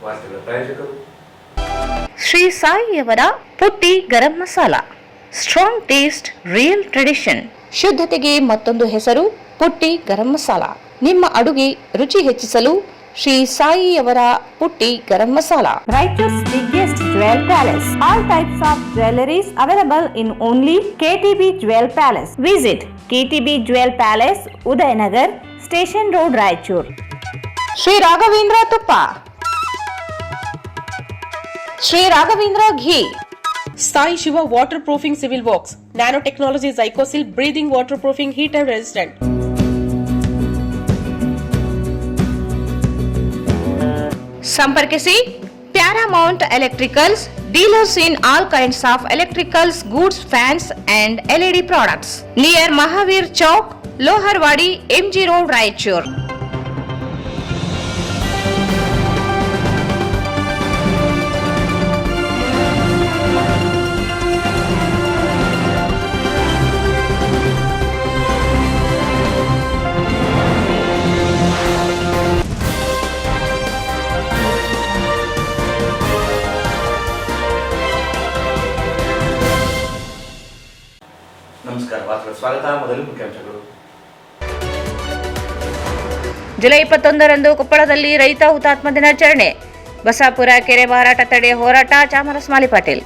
ವಾರ್ತೆಗಳ ಪ್ರಾಯೋಜಕರು ಶ್ರೀ ಸಾಯಿಯವರ Putti garam masala. Strong taste, real tradition. ಶುದ್ಧತೆಗೆ ಮತ್ತೊಂದು ಹೆಸರು ಪುಟ್ಟಿ ಗರಂ ಮಸಾಲ. ನಿಮ್ಮ ಅಡುಗೆ ರುಚಿ ಹೆಚ್ಚಿಸಲು ಶ್ರೀ ಸಾಯಿಯವರ Putti garam masala. Raichur's biggest jewel palace. All types of jewelries available in only KTB Jewel Palace. Visit KTB Jewel Palace, Udayanagar, Station Road, Raichur. Shri Raghavendra ತುಪ್ಪ, ಶ್ರೀ ರಾಘವೇಂದ್ರ ಘೀ, Sai Shiva waterproofing civil works, nanotechnology Zycosil breathing waterproofing heat and resistant. ಸಂಪರ್ಕಿಸಿ Paramount Electricals, dealers in all kinds of electricals goods, fans and LED products, near Mahavir Chowk, Loharwadi, MG road, Raichur. ನಮಸ್ಕಾರ. ವಾರ್ತೆಗಳ ಸ್ವಾಗತ. ಮೊದಲು ಮುಖ್ಯಾಂಶಗಳು. July 21ರಂದು ಕೊಪ್ಪಳದಲ್ಲಿ ರೈತ ಹುತಾತ್ಮ ದಿನಾಚರಣೆ. ಬಸಾಪುರ ಕೆರೆ ಮಾರಾಟ ತಡೆ ಹೋರಾಟ. ಚಾಮರಸ್ಮಾಲಿ ಪಾಟೀಲ್.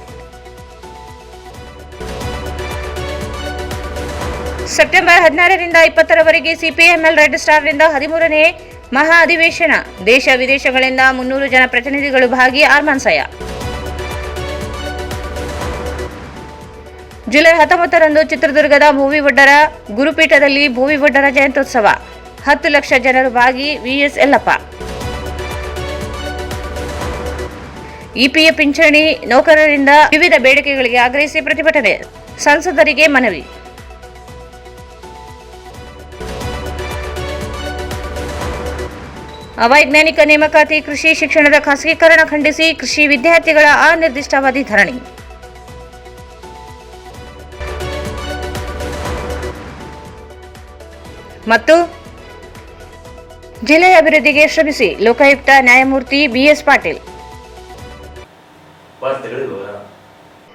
ಸೆಪ್ಟೆಂಬರ್ 16ರಿಂದ 20ರವರೆಗೆ CPML ರೆಡ್ ಸ್ಟಾರ್ನಿಂದ 13ನೇ ಮಹಾ ಅಧಿವೇಶನ. ದೇಶ ವಿದೇಶಗಳಿಂದ 300 ಜನ ಪ್ರತಿನಿಧಿಗಳು ಭಾಗಿ. ಆರ್ಮಾನ್ಸಯ. ಜುಲೈ 19ರಂದು ಚಿತ್ರದುರ್ಗದ ಭೂವಿವಡ್ಡರ ಗುರುಪೀಠದಲ್ಲಿ ಭೂವಿವಡ್ಡರ ಜಯಂತ್ಯೋತ್ಸವ. 10 ಲಕ್ಷ ಜನರು ಭಾಗಿ. VS ಯಲ್ಲಪ್ಪ. EPF ಪಿಂಚಣಿ ನೌಕರರಿಂದ ವಿವಿಧ ಬೇಡಿಕೆಗಳಿಗೆ ಆಗ್ರಹಿಸಿ ಪ್ರತಿಭಟನೆ. ಸಂಸದರಿಗೆ ಮನವಿ. ಅವೈಜ್ಞಾನಿಕ ನೇಮಕಾತಿ, ಕೃಷಿ ಶಿಕ್ಷಣದ ಖಾಸಗೀಕರಣ ಖಂಡಿಸಿ ಕೃಷಿ ವಿದ್ಯಾರ್ಥಿಗಳ ಅನಿರ್ದಿಷ್ಟಾವಧಿ ಧರಣಿ. ಮತ್ತು ಜಿಲ್ಲೆಯ ಅಭಿವೃದ್ಧಿಗೆ ಶ್ರಮಿಸಿ ಲೋಕಾಯುಕ್ತ ನ್ಯಾಯಮೂರ್ತಿ BS ಪಾಟೀಲ್.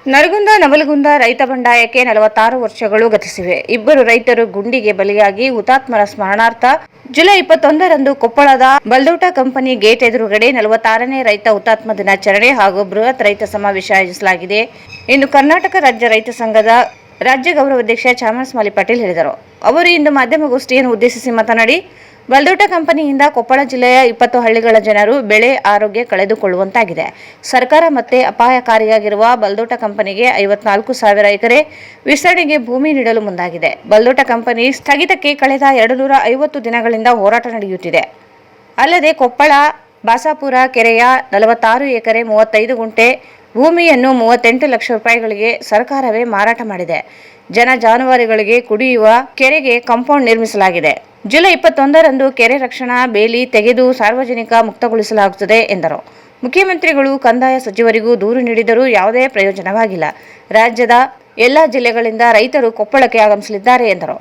ನರಗುಂದ ನವಲಗುಂದ ರೈತ ಬಂಡಾಯಕ್ಕೆ 46 ವರ್ಷಗಳು ಗತಿಸಿವೆ. 2 ರೈತರು ಗುಂಡಿಗೆ ಬಲಿಯಾಗಿ ಹುತಾತ್ಮರ ಸ್ಮರಣಾರ್ಥ ಜುಲೈ 21ರಂದು ಕೊಪ್ಪಳದ ಬಲ್ದೋಟ ಕಂಪನಿ ಗೇಟ್ ಎದುರುಗಡೆ 46ನೇ ರೈತ ಹುತಾತ್ಮ ದಿನಾಚರಣೆ ಹಾಗೂ ಬೃಹತ್ ರೈತ ಸಮಾವೇಶ ಆಯೋಜಿಸಲಾಗಿದೆ ಎಂದು ಕರ್ನಾಟಕ ರಾಜ್ಯ ರೈತ ಸಂಘದ ರಾಜ್ಯ ಗೌರವಾಧ್ಯಕ್ಷ ಚಾಮರಸ್ಮಾಲಿ ಪಾಟೀಲ್ ಹೇಳಿದರು. ಅವರು ಇಂದು ಮಾಧ್ಯಮಗೋಷ್ಠಿಯನ್ನು ಉದ್ದೇಶಿಸಿ ಮಾತನಾಡಿ, ಬಲ್ದೋಟ ಕಂಪನಿಯಿಂದ ಕೊಪ್ಪಳ ಜಿಲ್ಲೆಯ 20 ಹಳ್ಳಿಗಳ ಜನರು ಬೆಳೆ ಆರೋಗ್ಯ ಕಳೆದುಕೊಳ್ಳುವಂತಾಗಿದೆ. ಸರ್ಕಾರ ಮತ್ತೆ ಅಪಾಯಕಾರಿಯಾಗಿರುವ ಬಲ್ದೋಟ ಕಂಪನಿಗೆ 54,000 ಎಕರೆ ವಿಸ್ತರಣೆಗೆ ಭೂಮಿ ನೀಡಲು ಮುಂದಾಗಿದೆ. ಬಲ್ದೋಟ ಕಂಪನಿ ಸ್ಥಗಿತಕ್ಕೆ ಕಳೆದ 250 ದಿನಗಳಿಂದ ಹೋರಾಟ ನಡೆಯುತ್ತಿದೆ. ಅಲ್ಲದೆ ಕೊಪ್ಪಳ ಬಾಸಾಪುರ ಕೆರೆಯ 46 ಎಕರೆ 35 ಗುಂಟೆ ಭೂಮಿಯನ್ನು 38 ಲಕ್ಷ ರೂಪಾಯಿಗಳಿಗೆ ಸರ್ಕಾರವೇ ಮಾರಾಟ ಮಾಡಿದೆ. ಜನ ಜಾನುವಾರುಗಳಿಗೆ ಕುಡಿಯುವ ಕೆರೆಗೆ ಕಾಂಪೌಂಡ್ ನಿರ್ಮಿಸಲಾಗಿದೆ. ಜುಲೈ 21ರಂದು ಕೆರೆ ರಕ್ಷಣಾ ಬೇಲಿ ತೆಗೆದು ಸಾರ್ವಜನಿಕ ಮುಕ್ತಗೊಳಿಸಲಾಗುತ್ತದೆ ಎಂದರು. ಮುಖ್ಯಮಂತ್ರಿಗಳು ಕಂದಾಯ ಸಚಿವರಿಗೂ ದೂರು ನೀಡಿದರೂ ಯಾವುದೇ ಪ್ರಯೋಜನವಾಗಿಲ್ಲ. ರಾಜ್ಯದ ಎಲ್ಲ ಜಿಲ್ಲೆಗಳಿಂದ ರೈತರು ಕೊಪ್ಪಳಕ್ಕೆ ಆಗಮಿಸಲಿದ್ದಾರೆ ಎಂದರು.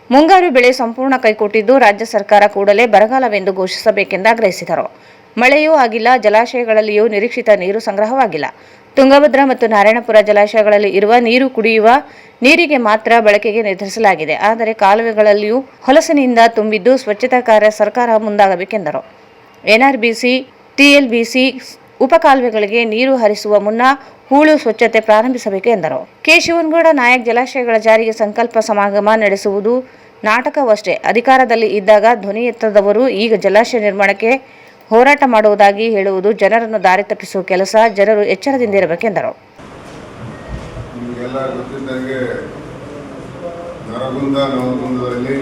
ಮುಂಗಾರು ಬೆಳೆ ಸಂಪೂರ್ಣ ಕೈಕೊಟ್ಟಿದ್ದು ರಾಜ್ಯ ಸರ್ಕಾರ ಕೂಡಲೇ ಬರಗಾಲವೆಂದು ಘೋಷಿಸಬೇಕೆಂದು ಆಗ್ರಹಿಸಿದರು. ಮಳೆಯೂ ಆಗಿಲ್ಲ, ಜಲಾಶಯಗಳಲ್ಲಿಯೂ ನಿರೀಕ್ಷಿತ ನೀರು ಸಂಗ್ರಹವಾಗಿಲ್ಲ. ತುಂಗಭದ್ರಾ ಮತ್ತು ನಾರಾಯಣಪುರ ಜಲಾಶಯಗಳಲ್ಲಿ ಇರುವ ನೀರು ಕುಡಿಯುವ ನೀರಿಗೆ ಮಾತ್ರ ಬಳಕೆಗೆ ನಿರ್ಧರಿಸಲಾಗಿದೆ. ಆದರೆ ಕಾಲುವೆಗಳಲ್ಲಿಯೂ ಹೊಲಸಿನಿಂದ ತುಂಬಿದ್ದು ಸ್ವಚ್ಛತಾ ಕಾರ್ಯ ಸರ್ಕಾರ ಮುಂದಾಗಬೇಕೆಂದರು. NRBC, TLBC ಉಪಕಾಲುವೆಗಳಿಗೆ ನೀರು ಹರಿಸುವ ಮುನ್ನ ಹೂಳು ಸ್ವಚ್ಛತೆ ಪ್ರಾರಂಭಿಸಬೇಕು ಎಂದರು. ಶಿವನಗೌಡ ನಾಯಕ್ ಜಲಾಶಯಗಳ ಜಾರಿಗೆ ಸಂಕಲ್ಪ ಸಮಾಗಮ ನಡೆಸುವುದು ನಾಟಕವಷ್ಟೇ. ಅಧಿಕಾರದಲ್ಲಿ ಇದ್ದಾಗ ಧ್ವನಿ ಎತ್ತದವರು ಈಗ ಜಲಾಶಯ ನಿರ್ಮಾಣಕ್ಕೆ ಹೋರಾಟ ಮಾಡುವುದಾಗಿ ಹೇಳುವುದು ಜನರನ್ನು ದಾರಿ ತಪ್ಪಿಸುವ ಕೆಲಸ. ಜನರು ಎಚ್ಚರದಿಂದಿರಬೇಕೆಂದರು. ನಿಮಗೆಲ್ಲ ಗೊತ್ತಿದ್ದಂಗೆ ನವಲಗುಂದದಲ್ಲಿ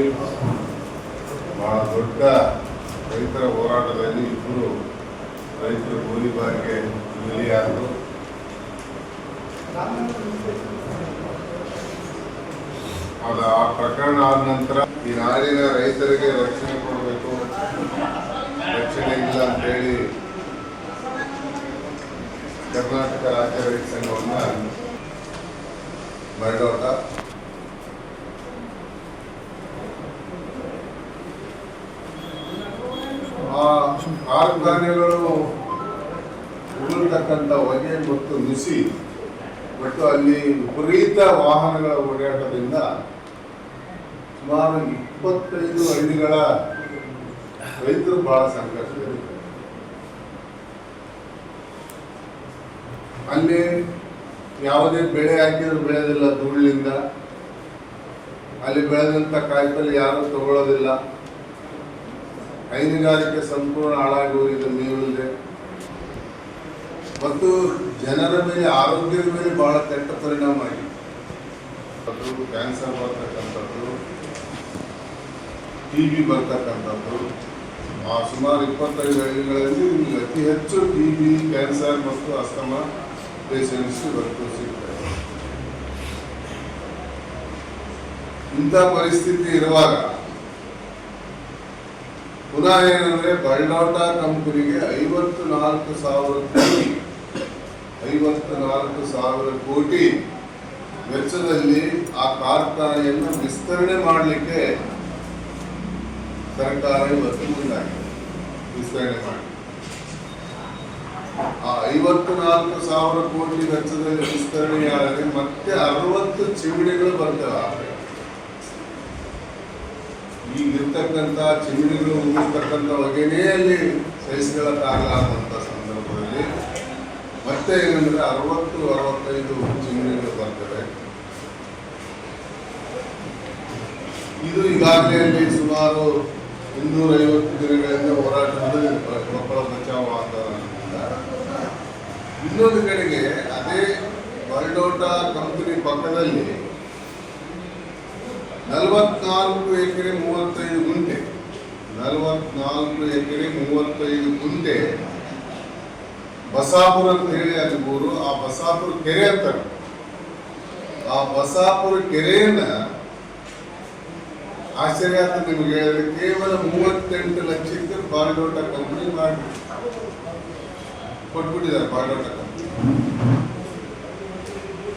ಬಹಳ ದೊಡ್ಡ ರೈತರ ಹೋರಾಟದಲ್ಲಿ 2 ರೈತರು ಗೋಲಿಬಾರ್ಗೆ ಬಲಿಯಾದರು. ಆ ಪ್ರಕರಣ ಆದ ನಂತರ ಈ ನಾಡಿನ ರೈತರಿಗೆ ರಕ್ಷಣೆ ಕೊಡಬೇಕು, ರಕ್ಷಣೆ ಇಲ್ಲ ಅಂತೇಳಿ ಕರ್ನಾಟಕ ರಾಜ್ಯ ರೈತ ಸಂಘವನ್ನು ಬಲ್ದೋಟ ಕಾರ್ಖಾನೆಗಳು ಉಗುಳ್ತಕ್ಕಂಥ ಹೊಗೆ ಮತ್ತು ನುಸಿ ಮತ್ತು ಅಲ್ಲಿ ವಿಪರೀತ ವಾಹನಗಳ ಓಡಾಟದಿಂದ ಸುಮಾರು 25 ಹಳ್ಳಿಗಳ ರೈತರು ಬಹಳ ಸಂಕಷ್ಟದಲ್ಲಿದ್ದಾರೆ. ಅಲ್ಲಿ ಯಾವುದೇ ಬೆಳೆ ಹಾಕಿದ್ರು ಬೆಳೆದಿಲ್ಲ ಧೂಳಿನಿಂದ. ಅಲ್ಲಿ ಬೆಳೆದಂತ ಕಾಯಿಪಲ್ಲೆ ಯಾರು ತಗೊಳ್ಳೋದಿಲ್ಲ. ಹೈನುಗಾರಿಕೆ ಸಂಪೂರ್ಣ ಹಾಳಾಗಿ ಹೋಗಿದೆ, ಮೇವಿಲ್ಲದೆ. ಮತ್ತು ಜನರ ಮೇಲೆ, ಆರೋಗ್ಯದ ಮೇಲೆ ಬಹಳ ಕೆಟ್ಟ ಪರಿಣಾಮ ಆಗಿದೆ. ಕ್ಯಾನ್ಸರ್ ಬರ್ತಕ್ಕಂಥದ್ದು, TB ಬರ್ತಕ್ಕಂಥದ್ದು, ಸುಮಾರು 25 ಹಳ್ಳಿಗಳಲ್ಲಿ ಅತಿ ಹೆಚ್ಚು TB, ಕ್ಯಾನ್ಸರ್ ಮತ್ತು ಅಸ್ತಮಾ ಪೇಷಂಟ್ಸ್ ಇವತ್ತು ಸಿಗ್ತಾರೆ. ಇಂಥ ಪರಿಸ್ಥಿತಿ ಇರುವಾಗ ಪುನಃ ಏನಂದ್ರೆ ಬಲ್ಡೋಟಾ ಕಂಪನಿಗೆ 54,000 ಕೋಟಿ ವೆಚ್ಚದಲ್ಲಿ ಆ ಕಾರ್ಖಾನೆಯನ್ನು ವಿಸ್ತರಣೆ ಮಾಡಲಿಕ್ಕೆ ಸರ್ಕಾರ ಇವತ್ತು ಮುಂದಾಗಿದೆ. ವಿಸ್ತರಣೆ ಮಾಡಿ ಆ 54,000 ಕೋಟಿ ವೆಚ್ಚದಲ್ಲಿ ವಿಸ್ತರಣೆಯಾದರೆ ಮತ್ತೆ 60 ಚಿಮಿಡಿಗಳು ಬರ್ತವೆ. ಈಗಿರ್ತಕ್ಕಂಥ ಚಿಮಿಡಿಗಳು ಉಗಿರ್ತಕ್ಕಂಥ ಹೊಗೆನೇ ಅಲ್ಲಿ ಸಹಿಸಿಕೊಳ್ಳಕ್ಕಾಗಲಾದಂಥ ಸಂದರ್ಭದಲ್ಲಿ ಮತ್ತೆ ಏನಂದ್ರೆ 60-65 ಚಿಮಿಡಿಗಳು ಬರ್ತವೆ. ಇದು ಈಗಾಗಲೇ ಅಲ್ಲಿ ಸುಮಾರು 250 ದಿನಗಳಿಂದ ಹೋರಾಟ ಮಕ್ಕಳ ಬಚಾವ್ ಆಂದೋಲನ. ಇನ್ನೊಂದು ಕಡೆಗೆ ಅದೇ ಬಲ್ಡೋಟಾ ಕಂಪನಿ ಪಕ್ಕದಲ್ಲಿ 44 ಎಕರೆ 35 ಗುಂಟೆ 44 ಎಕರೆ 35 ಗುಂಟೆ ಬಸಾಪುರ ಅಂತ ಹೇಳಿ ಅಲ್ಲಿ ಊರು. ಆ ಬಸಾಪುರ ಕೆರೆ ಅಂತಾರೆ. ಆ ಬಸಾಪುರ ಕೆರೆಯನ್ನ ಆಶ್ಚರ್ಯ ಅಂತ ನಿಮ್ಗೆ ಹೇಳಿದ್ರೆ ಕೇವಲ 38 ಲಕ್ಷಕ್ಕೆ ಬಾಲ್ಡೋಟಾ ಕಂಪನಿ ಮಾಡಿ ಕೊಟ್ಬಿಟ್ಟಿದ್ದಾರೆ. ಬಾಲ್ಡೋಟಾ ಕಂಪನಿ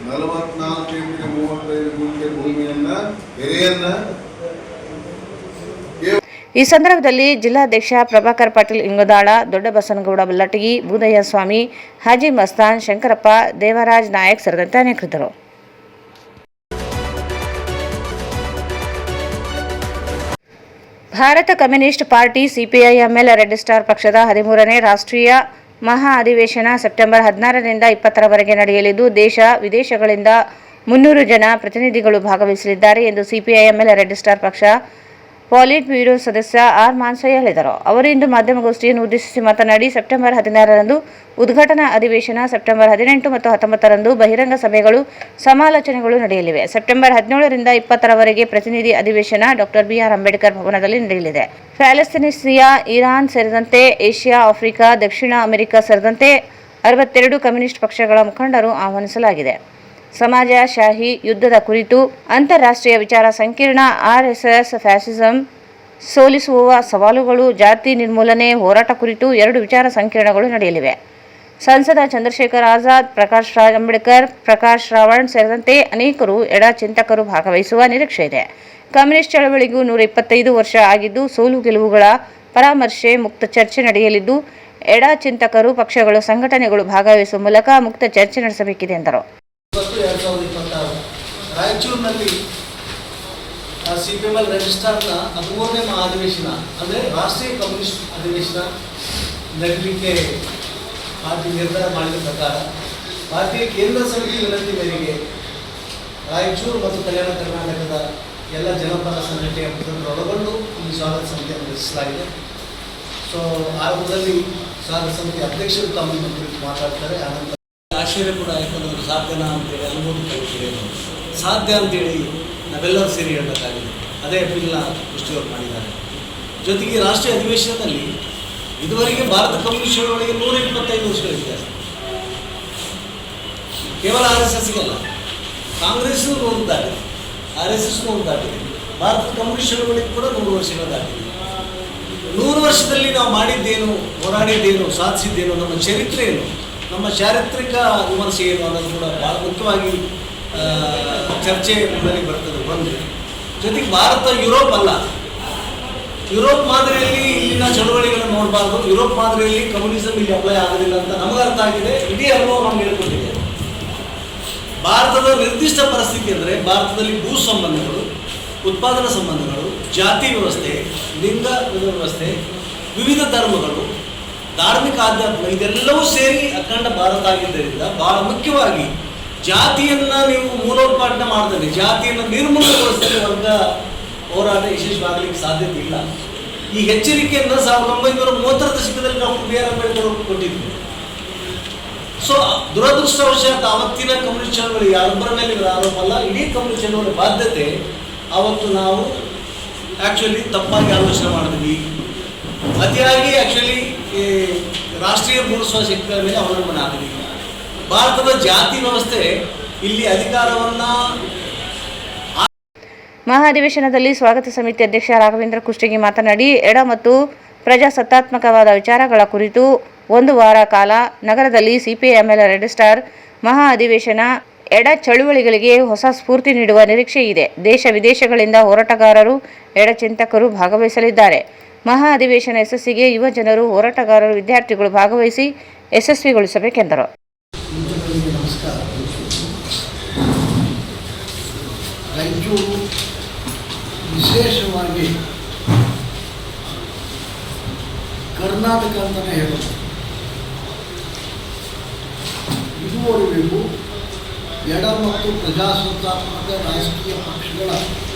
44 ಎಕರೆ 35 ಗುಂಟೆ ಭೂಮಿಯನ್ನ, ಕೆರೆಯನ್ನ. ಈ ಸಂದರ್ಭದಲ್ಲಿ ಜಿಲ್ಲಾಧ್ಯಕ್ಷ ಪ್ರಭಾಕರ್ ಪಾಟೀಲ್ ಇಂಗದಾಳ, ದೊಡ್ಡ ಬಸನಗೌಡ ಬಲ್ಲಟಗಿ, ಬೂದಯ್ಯ ಸ್ವಾಮಿ, ಹಾಜಿ ಮಸ್ತಾನ್, ಶಂಕರಪ್ಪ, ದೇವರಾಜ್ ನಾಯಕ್ ಸೇರಿದಂತೆ ಅನೇಕರಿದ್ದರು. Bharat communist party CPI-ML red star ಪಕ್ಷದ 13ನೇ ರಾಷ್ಟ್ರೀಯ ಮಹಾ ಅಧಿವೇಶನ ಸೆಪ್ಟೆಂಬರ್ 16ರಿಂದ 20ರವರೆಗೆ ನಡೆಯಲಿದ್ದು, ದೇಶ ವಿದೇಶಗಳಿಂದ 300 ಜನ ಪ್ರತಿನಿಧಿಗಳು ಭಾಗವಹಿಸಲಿದ್ದಾರೆ ಎಂದು CPI-ML ರೆಡ್ ಸ್ಟಾರ್ ಪಕ್ಷ ಪಾಲಿಟ್ ಬ್ಯೂರೋ ಸದಸ್ಯ ಆರ್ ಮಾನ್ಸಯ್ಯ ಹೇಳಿದರು. ಅವರು ಇಂದು ಮಾಧ್ಯಮಗೋಷ್ಠಿಯನ್ನು ಉದ್ದೇಶಿಸಿ ಮಾತನಾಡಿ, ಸೆಪ್ಟೆಂಬರ್ 16ರಂದು ಉದ್ಘಾಟನಾ ಅಧಿವೇಶನ, ಸೆಪ್ಟೆಂಬರ್ 18 ಮತ್ತು 19ರಂದು ಬಹಿರಂಗ ಸಭೆಗಳು, ಸಮಾಲೋಚನೆಗಳು ನಡೆಯಲಿವೆ. ಸೆಪ್ಟೆಂಬರ್ 17ರಿಂದ 20ರವರೆಗೆ ಪ್ರತಿನಿಧಿ ಅಧಿವೇಶನ ಡಾಕ್ಟರ್ BR ಅಂಬೇಡ್ಕರ್ ಭವನದಲ್ಲಿ ನಡೆಯಲಿದೆ. ಪ್ಯಾಲೆಸ್ತೀನಿಯಾ, ಇರಾನ್ ಸೇರಿದಂತೆ ಏಷ್ಯಾ, ಆಫ್ರಿಕಾ, ದಕ್ಷಿಣ ಅಮೆರಿಕ ಸೇರಿದಂತೆ 62 ಕಮ್ಯುನಿಸ್ಟ್ ಪಕ್ಷಗಳ ಮುಖಂಡರು ಆಹ್ವಾನಿಸಲಾಗಿದೆ. ಸಮಾಜಶಾಹಿ ಯುದ್ಧದ ಕುರಿತು ಅಂತಾರಾಷ್ಟ್ರೀಯ ವಿಚಾರ ಸಂಕಿರಣ, RSS ಫ್ಯಾಸಿಸಂ ಸೋಲಿಸುವ ಸವಾಲುಗಳು, ಜಾತಿ ನಿರ್ಮೂಲನೆ ಹೋರಾಟ ಕುರಿತು 2 ವಿಚಾರ ಸಂಕಿರಣಗಳು ನಡೆಯಲಿವೆ. ಸಂಸದ ಚಂದ್ರಶೇಖರ್ ಆಜಾದ್, ಪ್ರಕಾಶ್ ರಾಜ್ ಅಂಬೇಡ್ಕರ್, ಪ್ರಕಾಶ್ ರಾವಣ್ ಸೇರಿದಂತೆ ಅನೇಕರು ಎಡ ಚಿಂತಕರು ಭಾಗವಹಿಸುವ ನಿರೀಕ್ಷೆ ಇದೆ. ಕಮ್ಯುನಿಸ್ಟ್ ಚಳವಳಿಗೂ 125 ವರ್ಷ ಆಗಿದ್ದು, ಸೋಲು ಗೆಲುವುಗಳ ಪರಾಮರ್ಶೆ, ಮುಕ್ತ ಚರ್ಚೆ ನಡೆಯಲಿದ್ದು, ಎಡ ಚಿಂತಕರು, ಪಕ್ಷಗಳು, ಸಂಘಟನೆಗಳು ಭಾಗವಹಿಸುವ ಮೂಲಕ ಮುಕ್ತ ಚರ್ಚೆ ನಡೆಸಬೇಕಿದೆ ಎಂದರು. 2026 ರಾಯಚೂರಿನಲ್ಲಿ CPI-ML ರೆಡ್ ಸ್ಟಾರ್ನ 13ನೇ ಮಹಾಧಿವೇಶನ ಅಂದರೆ ರಾಷ್ಟ್ರೀಯ ಕಮ್ಯುನಿಸ್ಟ್ ಅಧಿವೇಶನ ನಡೆಯಲಿಕ್ಕೆ ಪಾರ್ಟಿ ನಿರ್ಧಾರ ಮಾಡಿದ ಪ್ರಕಾರ ಭಾರತೀಯ ಕೇಂದ್ರ ಸಮಿತಿ ವಿನಂತಿ ಮೇರೆಗೆ ರಾಯಚೂರು ಮತ್ತು ಕಲ್ಯಾಣ ಕರ್ನಾಟಕದ ಎಲ್ಲ ಜನಪರ ಸಂಘಟನೆಯ ಮುಖಂಡರೊಳಗೊಂಡು ಈ ಸ್ವಾಗತ ಸಮಿತಿಯನ್ನು ರಚಿಸಲಾಗಿದೆ. ಸೊ ಆರಂಭದಲ್ಲಿ ಸ್ವಾಗತ ಸಮಿತಿ ಅಧ್ಯಕ್ಷರು ತಾವು ಮಾತಾಡ್ತಾರೆ. ಆನಂತರ ಆಶ್ಚರ್ಯ ಕೂಡ ಯಾಕಂದ್ರೆ ಸಾಧ್ಯನಾ ಅಂತೇಳಿ ಅನುಭವ ಕಲಿತೀವಿ, ಸಾಧ್ಯ ಅಂತೇಳಿ ನಾವೆಲ್ಲರೂ ಸೇರಿ ಹೇಳಬೇಕಾಗಿದೆ. ಅದೇ ಅಪೀಲ್ನ ಕೃಷ್ಟಿಯವರು ಮಾಡಿದ್ದಾರೆ. ಜೊತೆಗೆ ರಾಷ್ಟ್ರೀಯ ಅಧಿವೇಶನದಲ್ಲಿ ಇದುವರೆಗೆ ಭಾರತ ಕಮ್ಯುನಿಸ್ಟ್ ಚಳವಳಿಗೆ 125 ವರ್ಷಗಳಿದ್ದಾರೆ. ಕೇವಲ RSSಗಲ್ಲ, ಕಾಂಗ್ರೆಸ್ಸು 100 ದಾಟಿದೆ, RSS 100 ದಾಟಿದೆ, ಭಾರತ ಕಮ್ಯುನಿಸ್ಟ್ ಚಳವಳಿಗೆ ಕೂಡ 100 ವರ್ಷಗಳು ದಾಟಿದೆ. 100 ವರ್ಷದಲ್ಲಿ ನಾವು ಮಾಡಿದ್ದೇನು, ಹೋರಾಡಿದ್ದೇನು, ಸಾಧಿಸಿದ್ದೇನು, ನಮ್ಮ ಚರಿತ್ರೆ ಏನು, ನಮ್ಮ ಚಾರಿತ್ರಿಕ ವಿಮರ್ಶೆ ಏನು ಅನ್ನೋದು ಕೂಡ ಭಾಳ ಮುಖ್ಯವಾಗಿ ಚರ್ಚೆಯಲ್ಲಿ ಬರ್ತದೆ. ಒಂದು ಜೊತೆಗೆ ಭಾರತ ಯುರೋಪ್ ಅಲ್ಲ, ಯುರೋಪ್ ಮಾದರಿಯಲ್ಲಿ ಇಲ್ಲಿನ ಚಳವಳಿಗಳನ್ನು ನೋಡಬಾರ್ದು, ಯುರೋಪ್ ಮಾದರಿಯಲ್ಲಿ ಕಮ್ಯುನಿಸಂ ಇಲ್ಲಿ ಅಪ್ಲೈ ಆಗೋದಿಲ್ಲ ಅಂತ ನಮಗೆ ಅರ್ಥ ಆಗಿದೆ. ಇಡೀ ಅನುಭವ ನಮ್ಗೆ ಹೇಳ್ಕೊಟ್ಟಿದೆ. ಭಾರತದ ನಿರ್ದಿಷ್ಟ ಪರಿಸ್ಥಿತಿ ಅಂದರೆ ಭಾರತದಲ್ಲಿ ಭೂ ಸಂಬಂಧಗಳು, ಉತ್ಪಾದನಾ ಸಂಬಂಧಗಳು, ಜಾತಿ ವ್ಯವಸ್ಥೆ, ಲಿಂಗ ವ್ಯವಸ್ಥೆ, ವಿವಿಧ ಧರ್ಮಗಳು, ಧಾರ್ಮಿಕ ಆಧ್ಯಾತ್ಮ ಇದೆಲ್ಲವೂ ಸೇರಿ ಅಖಂಡ ಭಾರತ ಆಗಿದ್ದರಿಂದ ಬಹಳ ಮುಖ್ಯವಾಗಿ ಜಾತಿಯನ್ನು ನೀವು ಮೂಲೋತ್ಪಾದನೆ ಮಾಡಿದರೆ, ಜಾತಿಯನ್ನು ನಿರ್ಮೂಲಗೊಳಿಸಿದರೆ ವರ್ಗ ಹೋರಾಟ ಯಶಸ್ವಿಯಾಗಲಿಕ್ಕೆ ಸಾಧ್ಯತೆ ಇಲ್ಲ. ಈ ಎಚ್ಚರಿಕೆಯನ್ನು 1930ರ ದಶಕದಲ್ಲಿ ಡಾಕ್ಟರ್ ಬಿ ಆರ್ ಅಂಬೇಡ್ಕರ್ ಅವರು ಕೊಟ್ಟಿದ್ದರು. ಸೊ ದುರದೃಷ್ಟವಶಾತ್ ಆವತ್ತಿನ ಕಮ್ಯುನಿಸ್ಟ್ ಚಳವಳಿ ಯಾರೊಬ್ಬರ ಮೇಲೆ ಆರೋಪ ಅಲ್ಲ, ಇಡೀ ಕಮ್ಯುನಿಸ್ಟ್ ಚಳವಳಿ ಬಾಧ್ಯತೆ ಆವತ್ತು ನಾವು ಆ್ಯಕ್ಚುಲಿ ತಪ್ಪಾಗಿ ಆಲೋಚನೆ ಮಾಡಿದ್ವಿ. ಅತಿಯಾಗಿ ಆ್ಯಕ್ಚುಲಿ ರಾಷ್ಟ್ರೀಯ ಮೂಲ ಶಕ್ತಿಗಳ ಮೇಲೆ ಅವಲಂಬನೆ ಆದ್ವಿ. ಭಾರತದ ಜಾತಿ ವ್ಯವಸ್ಥೆ ಇಲ್ಲಿ ಅಧಿಕಾರವನ್ನು ಮಹಾಧಿವೇಶನದಲ್ಲಿ ಸ್ವಾಗತ ಸಮಿತಿ ಅಧ್ಯಕ್ಷ ರಾಘವೇಂದ್ರ ಕುಷ್ಟಗಿ ಮಾತನಾಡಿ ಎಡ ಮತ್ತು ಪ್ರಜಾಸತ್ತಾತ್ಮಕವಾದ ವಿಚಾರಗಳ ಕುರಿತು 1 ವಾರ ಕಾಲ ನಗರದಲ್ಲಿ ಸಿಪಿಐಎಂಎಲ್ ರೆಡ್ ಸ್ಟಾರ್ ಮಹಾ ಅಧಿವೇಶನ ಎಡ ಚಳುವಳಿಗಳಿಗೆ ಹೊಸ ಸ್ಫೂರ್ತಿ ನೀಡುವ ನಿರೀಕ್ಷೆ ಇದೆ. ದೇಶ ವಿದೇಶಗಳಿಂದ ಹೋರಾಟಗಾರರು, ಎಡ ಚಿಂತಕರು ಭಾಗವಹಿಸಲಿದ್ದಾರೆ. ಮಹಾ ಅಧಿವೇಶನ ಯಶಸ್ಸಿಗೆ ಯುವ ಜನರು, ಹೋರಾಟಗಾರರು, ವಿದ್ಯಾರ್ಥಿಗಳು ಭಾಗವಹಿಸಿ ಯಶಸ್ವಿಗೊಳಿಸಬೇಕೆಂದರು. ನಮಸ್ಕಾರ. ರಾಯಚೂರು ವಿಶೇಷವಾಗಿ ಕರ್ನಾಟಕ ಅಂತಲೇ ಹೇಳೋದು. ಇದುವರೆಗೂ ಎಡ ಮತ್ತು ಪ್ರಜಾಸತ್ತಾತ್ಮಕ ರಾಜಕೀಯ ಪಕ್ಷಗಳ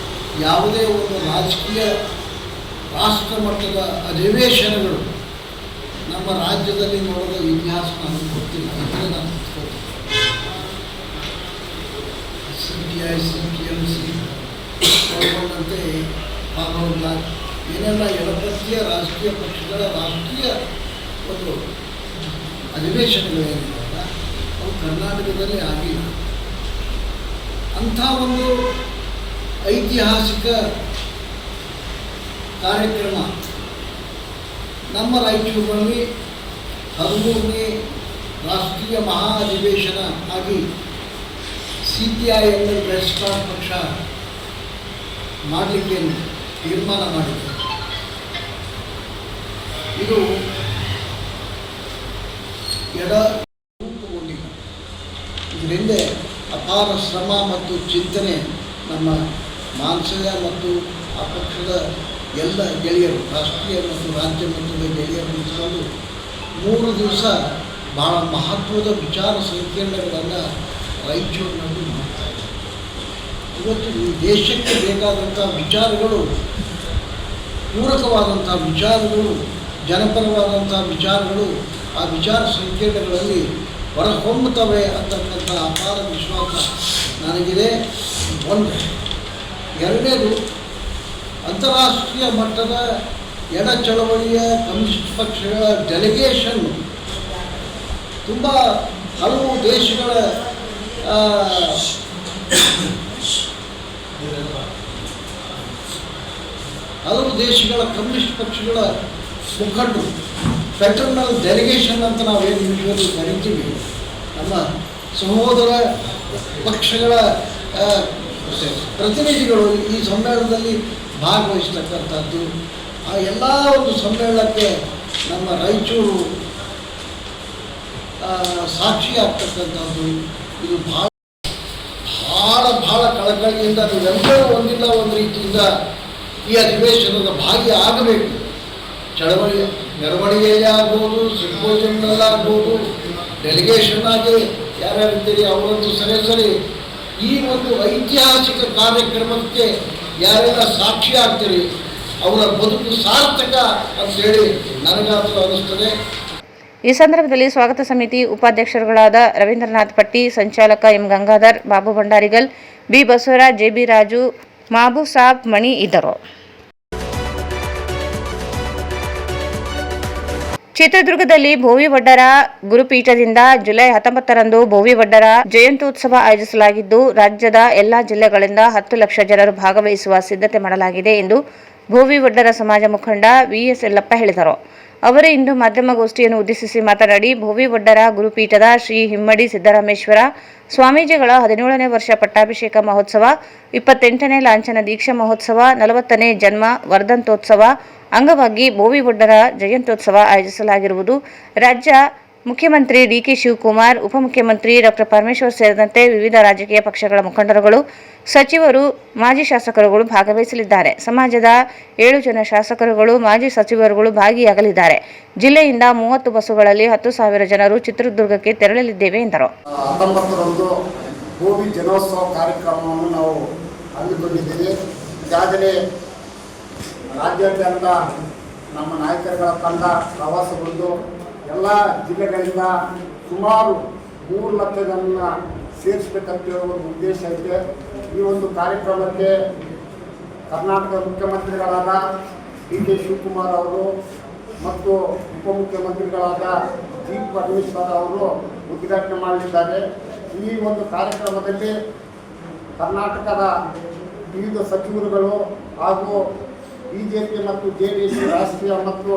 ಯಾವುದೇ ಒಂದು ರಾಜಕೀಯ ರಾಷ್ಟ್ರ ಮಟ್ಟದ ಅಧಿವೇಶನಗಳು ನಮ್ಮ ರಾಜ್ಯದಲ್ಲಿ ನೋಡೋದ ಇತಿಹಾಸ ನನಗೆ ಗೊತ್ತಿಲ್ಲ. ಅಂದರೆ ನಾನು CPI, CPMC ಒಳಗೊಂಡಂತೆ ಫಾರ್ವರ್ಡ್ ಬ್ಲಾಕ್ ಏನೆಲ್ಲ ಎಡಪಂಥೀಯ ರಾಜಕೀಯ ಪಕ್ಷಗಳ ರಾಷ್ಟ್ರೀಯ ಒಂದು ಅಧಿವೇಶನಗಳೇನಿಲ್ಲ ಅವು ಕರ್ನಾಟಕದಲ್ಲಿ ಆಗಿಲ್ಲ. ಅಂಥ ಒಂದು ಐತಿಹಾಸಿಕ ಕಾರ್ಯಕ್ರಮ ನಮ್ಮ ರಾಯಚೂರಿನಲ್ಲಿ 13ನೇ ರಾಷ್ಟ್ರೀಯ ಮಹಾ ಅಧಿವೇಶನ ಆಗಿ ಸಿಪಿಐಎಂಎಲ್ ರೆಡ್ ಸ್ಟಾರ್ ಪಕ್ಷ ಮಾಡಲಿಕ್ಕೆ ತೀರ್ಮಾನ ಮಾಡಿದೆ. ಇದು ಎಡ ರೂಪುಗೊಂಡಿಲ್ಲ. ಇದರಿಂದ ಅಪಾರ ಶ್ರಮ ಮತ್ತು ಚಿಂತನೆ ನಮ್ಮ ಮಾನಸಯ ಮತ್ತು ಆ ಪಕ್ಷದ ಎಲ್ಲ ಗೆಳೆಯರು, ರಾಷ್ಟ್ರೀಯ ಮತ್ತು ರಾಜ್ಯ ಮಟ್ಟದ ಗೆಳೆಯರು ನಿಂತುಕೊಂಡು 3 ದಿವಸ ಭಾಳ ಮಹತ್ವದ ವಿಚಾರ ಸಂಕಿರಣಗಳನ್ನು ರಾಯಚೂರಿನಲ್ಲಿ ಮಾಡ್ತಾರೆ. ಇವತ್ತು ಈ ದೇಶಕ್ಕೆ ಬೇಕಾದಂಥ ವಿಚಾರಗಳು, ಪೂರಕವಾದಂಥ ವಿಚಾರಗಳು, ಜನಪರವಾದಂಥ ವಿಚಾರಗಳು ಆ ವಿಚಾರ ಸಂಕಿರಣಗಳಲ್ಲಿ ಹೊರಹೊಮ್ಮುತ್ತವೆ ಅಂತಕ್ಕಂಥ ಅಪಾರ ವಿಶ್ವಾಸ ನನಗಿದೆ. ಒಂದು. ಎರಡನೇದು, ಅಂತಾರಾಷ್ಟ್ರೀಯ ಮಟ್ಟದ ಎಡ ಚಳವಳಿಯ ಕಮ್ಯುನಿಸ್ಟ್ ಪಕ್ಷಗಳ ಡೆಲಿಗೇಷನ್ ತುಂಬ ಹಲವು ದೇಶಗಳ ಕಮ್ಯುನಿಸ್ಟ್ ಪಕ್ಷಗಳ ಮುಖಂಡರು, ಫೆಡರಲ್ ಡೆಲಿಗೇಷನ್ ಅಂತ ನಾವೇನು ಯೂಶ್ವಲಿ ಕರಿತೀವಿ, ನಮ್ಮ ಸಹೋದರ ಪಕ್ಷಗಳ ಪ್ರತಿನಿಧಿಗಳು ಈ ಸಮ್ಮೇಳನದಲ್ಲಿ ಭಾಗವಹಿಸ್ತಕ್ಕಂಥದ್ದು. ಆ ಎಲ್ಲ ಒಂದು ಸಮ್ಮೇಳನಕ್ಕೆ ನಮ್ಮ ರಾಯಚೂರು ಸಾಕ್ಷಿ ಆಗ್ತಕ್ಕಂಥದ್ದು. ಇದು ಭಾಳ ಕಳಕಳಿಯಿಂದ ನೀವೆಲ್ಲರೂ ಒಂದಿಲ್ಲ ಒಂದು ರೀತಿಯಿಂದ ಈ ಅಧಿವೇಶನದ ಭಾಗಿ ಆಗಬೇಕು. ಚಳವಳಿ ಮೆರವಣಿಗೆಯಲ್ಲಿ ಆಗ್ಬೋದು, ಸಿಂಪೋಸಿಯಂನಲ್ಲಾಗ್ಬೋದು, ಡೆಲಿಗೇಷನ್ ಆಗಿ ಯಾರ್ಯಾರಿದ್ದೀರಿ ಅವರಂತೂ ಸರಿ ಈ ಒಂದು ಐತಿಹಾಸಿಕ ಕಾರ್ಯಕ್ರಮಕ್ಕೆ ಯಾರೆಲ್ಲ ಸಾಕ್ಷಿ ಆಗ್ತೀರಿ ಅವರ ಬದುಕು ಸಾರ್ಥಕ ಅಂತೇಳಿ ನನಗಾದರೂ ಅನ್ನಿಸ್ತದೆ. ಈ ಸಂದರ್ಭದಲ್ಲಿ ಸ್ವಾಗತ ಸಮಿತಿ ಉಪಾಧ್ಯಕ್ಷರುಗಳಾದ ರವೀಂದ್ರನಾಥ್ ಪಟ್ಟಿ, ಸಂಚಾಲಕ M Gangadhar, Babu Bhandarigal, B Basavaraj, JB Raju, Mabusab Mani ಇದ್ದರು. ಚಿತ್ರದುರ್ಗದಲ್ಲಿ ಭೋವಿವಡ್ಡರ ಗುರುಪೀಠದಿಂದ ಜುಲೈ 19ರಂದು ಭೋವಿವಡ್ಡರ ಜಯಂತ್ಯುತ್ಸವ ಆಯೋಜಿಸಲಾಗಿದ್ದು, ರಾಜ್ಯದ ಎಲ್ಲಾ ಜಿಲ್ಲೆಗಳಿಂದ 10 ಲಕ್ಷ ಜನರು ಭಾಗವಹಿಸುವ ಸಿದ್ಧತೆ ಮಾಡಲಾಗಿದೆ ಎಂದು ಭೋವಿವಡ್ಡರ ಸಮಾಜ ಮುಖಂಡ ವಿಎಸ್ ಯಲ್ಲಪ್ಪ ಹೇಳಿದರು. ಅವರು ಇಂದು ಮಾಧ್ಯಮಗೋಷ್ಠಿಯನ್ನು ಉದ್ದೇಶಿಸಿ ಮಾತನಾಡಿ ಭೋವಿ ಒಡ್ಡರ ಗುರುಪೀಠದ ಶ್ರೀ ಹಿಮ್ಮಡಿ ಸಿದ್ದರಾಮೇಶ್ವರ ಸ್ವಾಮೀಜಿಗಳ 17ನೇ ವರ್ಷ ಪಟ್ಟಾಭಿಷೇಕ ಮಹೋತ್ಸವ, 28ನೇ ಲಾಂಛನ ದೀಕ್ಷಾ ಮಹೋತ್ಸವ, 40ನೇ ಜನ್ಮ ವರ್ಧಂತೋತ್ಸವ ಅಂಗವಾಗಿ ಭೋವಿ ಒಡ್ಡರ ಜಯಂತ್ಯೋತ್ಸವ ಆಯೋಜಿಸಲಾಗಿರುವುದು. ರಾಜ್ಯ ಮುಖ್ಯಮಂತ್ರಿ ಡಿಕೆ ಶಿವಕುಮಾರ್, ಉಪಮುಖ್ಯಮಂತ್ರಿ ಡಾಕ್ಟರ್ ಪರಮೇಶ್ವರ್ ಸೇರಿದಂತೆ ವಿವಿಧ ರಾಜಕೀಯ ಪಕ್ಷಗಳ ಮುಖಂಡರುಗಳು, ಸಚಿವರು, ಮಾಜಿ ಶಾಸಕರುಗಳು ಭಾಗವಹಿಸಲಿದ್ದಾರೆ. ಸಮಾಜದ 7 ಜನ ಶಾಸಕರುಗಳು, ಮಾಜಿ ಸಚಿವರುಗಳು ಭಾಗಿಯಾಗಲಿದ್ದಾರೆ. ಜಿಲ್ಲೆಯಿಂದ 30 ಬಸ್ಸುಗಳಲ್ಲಿ 10,000 ಜನರು ಚಿತ್ರದುರ್ಗಕ್ಕೆ ತೆರಳಲಿದ್ದೇವೆ ಎಂದರು. 19ರಂದು ಭೋವಿ ಜನೋತ್ಸವ ಕಾರ್ಯಕ್ರಮವನ್ನು ನಾವು ಹಮ್ಮಿಕೊಂಡಿದ್ದೇವೆ. ಈಗಾಗಲೇ ರಾಜ್ಯಾದ್ಯಂತ ನಮ್ಮ ನಾಯಕರುಗಳ ತಂಡ ಪ್ರವಾಸಗೊಂಡು ಎಲ್ಲ ಜಿಲ್ಲೆಗಳಿಂದ ಸುಮಾರು 3 ಲಕ್ಷ ಜನ ಸೇರಿಸಬೇಕಂತ ಒಂದು ಉದ್ದೇಶ ಇದೆ. ಈ ಒಂದು ಕಾರ್ಯಕ್ರಮಕ್ಕೆ ಕರ್ನಾಟಕ ಮುಖ್ಯಮಂತ್ರಿಗಳಾದ ಡಿಕೆ ಶಿವಕುಮಾರ್ ಅವರು ಮತ್ತು ಉಪಮುಖ್ಯಮಂತ್ರಿಗಳಾದ ಜಿ ಪರಮೇಶ್ವರ್ ಅವರು ಉದ್ಘಾಟನೆ ಮಾಡಲಿದ್ದಾರೆ. ಈ ಒಂದು ಕಾರ್ಯಕ್ರಮದಲ್ಲಿ ಕರ್ನಾಟಕದ ವಿವಿಧ ಸಚಿವರುಗಳು ಹಾಗೂ ಬಿಜೆಪಿ ಮತ್ತು ಜೆಡಿಎಸ್ ರಾಷ್ಟ್ರೀಯ ಮತ್ತು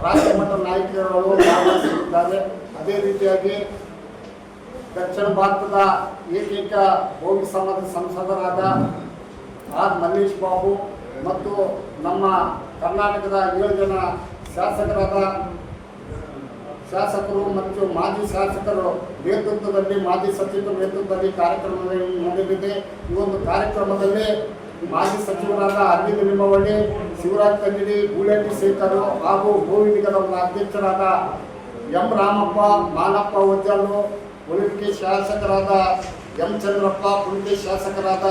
ರಾಜ್ಯ ಮಟ್ಟ ನಾಯಕರುಗಳು ಭಾಗವಹಿಸಲಿದ್ದಾರೆ. ಅದೇ ರೀತಿಯಾಗಿ ದಕ್ಷಿಣ ಭಾರತದ ಏಕೈಕ ಭೋವಿ ಸಮಾಜದ ಸಂಸದರಾದ ಆರ್ ಮಲ್ಲೇಶ್ ಬಾಬು ಮತ್ತು ನಮ್ಮ ಕರ್ನಾಟಕದ 7 ಜನ ಶಾಸಕರು ಮತ್ತು ಮಾಜಿ ಶಾಸಕರು ನೇತೃತ್ವದಲ್ಲಿ, ಮಾಜಿ ಸಚಿವರ ನೇತೃತ್ವದಲ್ಲಿ ಕಾರ್ಯಕ್ರಮ ನಡೆಯಲಿದೆ. ಈ ಒಂದು ಕಾರ್ಯಕ್ರಮದಲ್ಲಿ ಮಾಜಿ ಸಚಿವರಾದ ಅರವಿಂದ ಲಿಂಬಾವಳಿ, ಶಿವರಾಜ್ ತಂಗಡಿ, ಗೂಳೇಟಿ ಶೇಖರ್ ಹಾಗೂ ಭೋವಿ ನಿಗಮದ ಅಧ್ಯಕ್ಷರಾದ ಎಂ ರಾಮಪ್ಪ, ಮಾನಪ್ಪ ಒಜ್ಜಲ್ಲು, ಉಳಿಕೆ ಶಾಸಕರಾದ ಎಂ ಚಂದ್ರಪ್ಪ, ಕುಣಿಕೆ ಶಾಸಕರಾದ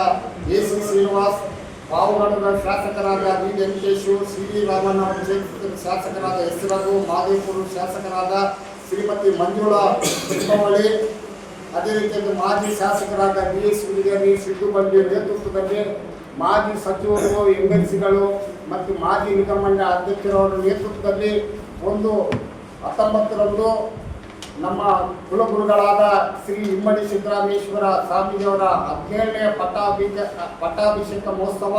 ಎಸಿ ಶ್ರೀನಿವಾಸ್, ಪಾವಗಡದ ಶಾಸಕರಾದ V Venkatesh, C V Ramanna ಶಾಸಕರಾದ ಎಸ್ ರಘು, ಮಾದೇಪುರ ಶಾಸಕರಾದ ಶ್ರೀಮತಿ ಮಂಜುಳಾ ಲಿಂಬಾವಳಿ, ಅದೇ ರೀತಿಯಾಗಿ ಮಾಜಿ ಶಾಸಕರಾದ ಡಿ ಎಸ್ ಹುಲಿಗೇರಿ, ಸಿದ್ದು ಬಂಡಿ ನೇತೃತ್ವದಲ್ಲಿ ಮಾಜಿ ಸಚಿವರು, ಎಂಎಲ್ಸಿಗಳು ಮತ್ತು ಮಾಜಿ ನಿಗಮಮಂಡಲ ಅಧ್ಯಕ್ಷರವರ ನೇತೃತ್ವದಲ್ಲಿ 19ರಂದು ನಮ್ಮ ಕುಲಗುರುಗಳಾದ ಶ್ರೀ ಹಿಮ್ಮಡಿ ಸಿದ್ದರಾಮೇಶ್ವರ ಸ್ವಾಮೀಜಿಯವರ 17ನೇ ಪಟ್ಟಾಭಿಷೇಕ ಮಹೋತ್ಸವ,